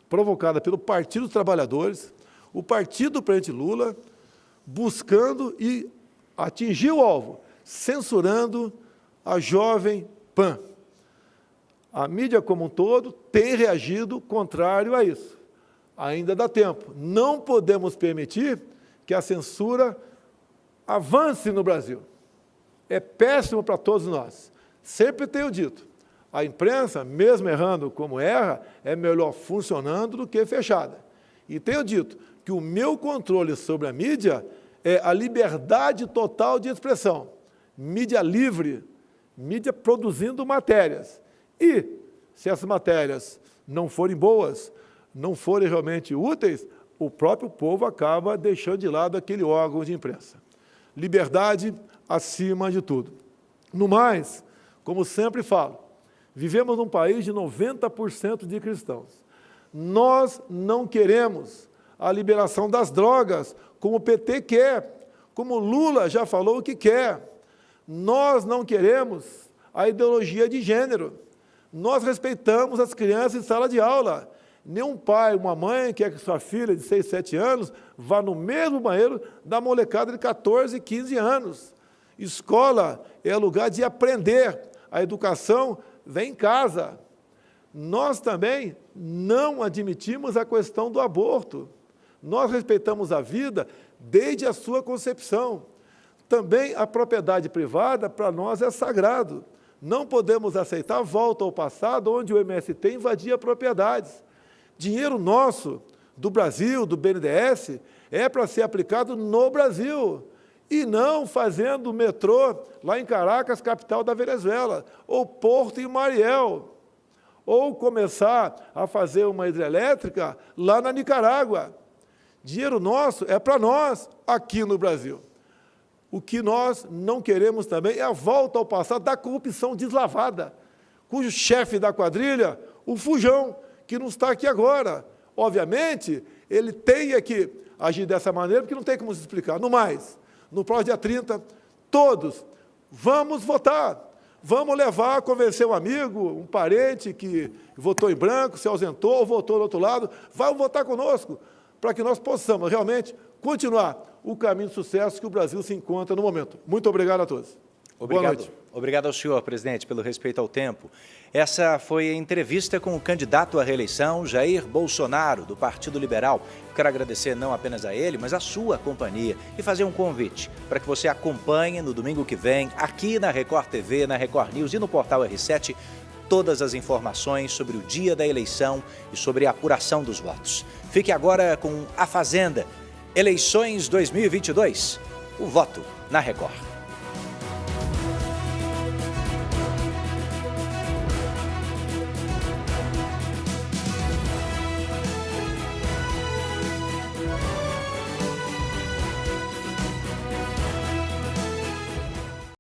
provocada pelo Partido dos Trabalhadores, o Partido do Presidente Lula, buscando e atingir o alvo, censurando a Jovem Pan. A mídia como um todo tem reagido contrário a isso. Ainda dá tempo. Não podemos permitir que a censura avance no Brasil. É péssimo para todos nós. Sempre tenho dito, a imprensa, mesmo errando como erra, é melhor funcionando do que fechada. E tenho dito que o meu controle sobre a mídia é a liberdade total de expressão. Mídia livre, mídia produzindo matérias. E, se essas matérias não forem boas, não forem realmente úteis, o próprio povo acaba deixando de lado aquele órgão de imprensa. Liberdade acima de tudo. No mais, como sempre falo, vivemos num país de 90% de cristãos. Nós não queremos a liberação das drogas, como o PT quer, como Lula já falou que quer. Nós não queremos a ideologia de gênero. Nós respeitamos as crianças em sala de aula. Nenhum pai, uma mãe quer que sua filha de 6, 7 anos vá no mesmo banheiro da molecada de 14, 15 anos. Escola é lugar de aprender. A educação vem em casa. Nós também não admitimos a questão do aborto. Nós respeitamos a vida desde a sua concepção. Também a propriedade privada, para nós, é sagrado. Não podemos aceitar a volta ao passado, onde o MST invadia propriedades. Dinheiro nosso, do Brasil, do BNDES, é para ser aplicado no Brasil, e não fazendo metrô lá em Caracas, capital da Venezuela, ou Porto em Mariel, ou começar a fazer uma hidrelétrica lá na Nicarágua. Dinheiro nosso é para nós, aqui no Brasil. O que nós não queremos também é a volta ao passado da corrupção deslavada, cujo chefe da quadrilha, o Fujão, que não está aqui agora. Obviamente, ele tem que agir dessa maneira, porque não tem como se explicar. No mais, no próximo dia 30, todos vamos votar. Vamos levar, convencer um amigo, um parente que votou em branco, se ausentou ou votou do outro lado, vai votar conosco, para que nós possamos realmente continuar o caminho de sucesso que o Brasil se encontra no momento. Muito obrigado a todos. Obrigado. Boa noite. Obrigado ao senhor, presidente, pelo respeito ao tempo. Essa foi a entrevista com o candidato à reeleição, Jair Bolsonaro, do Partido Liberal. Eu quero agradecer não apenas a ele, mas a sua companhia e fazer um convite para que você acompanhe no domingo que vem, aqui na Record TV, na Record News e no portal R7, todas as informações sobre o dia da eleição e sobre a apuração dos votos. Fique agora com A Fazenda, Eleições 2022, o voto na Record.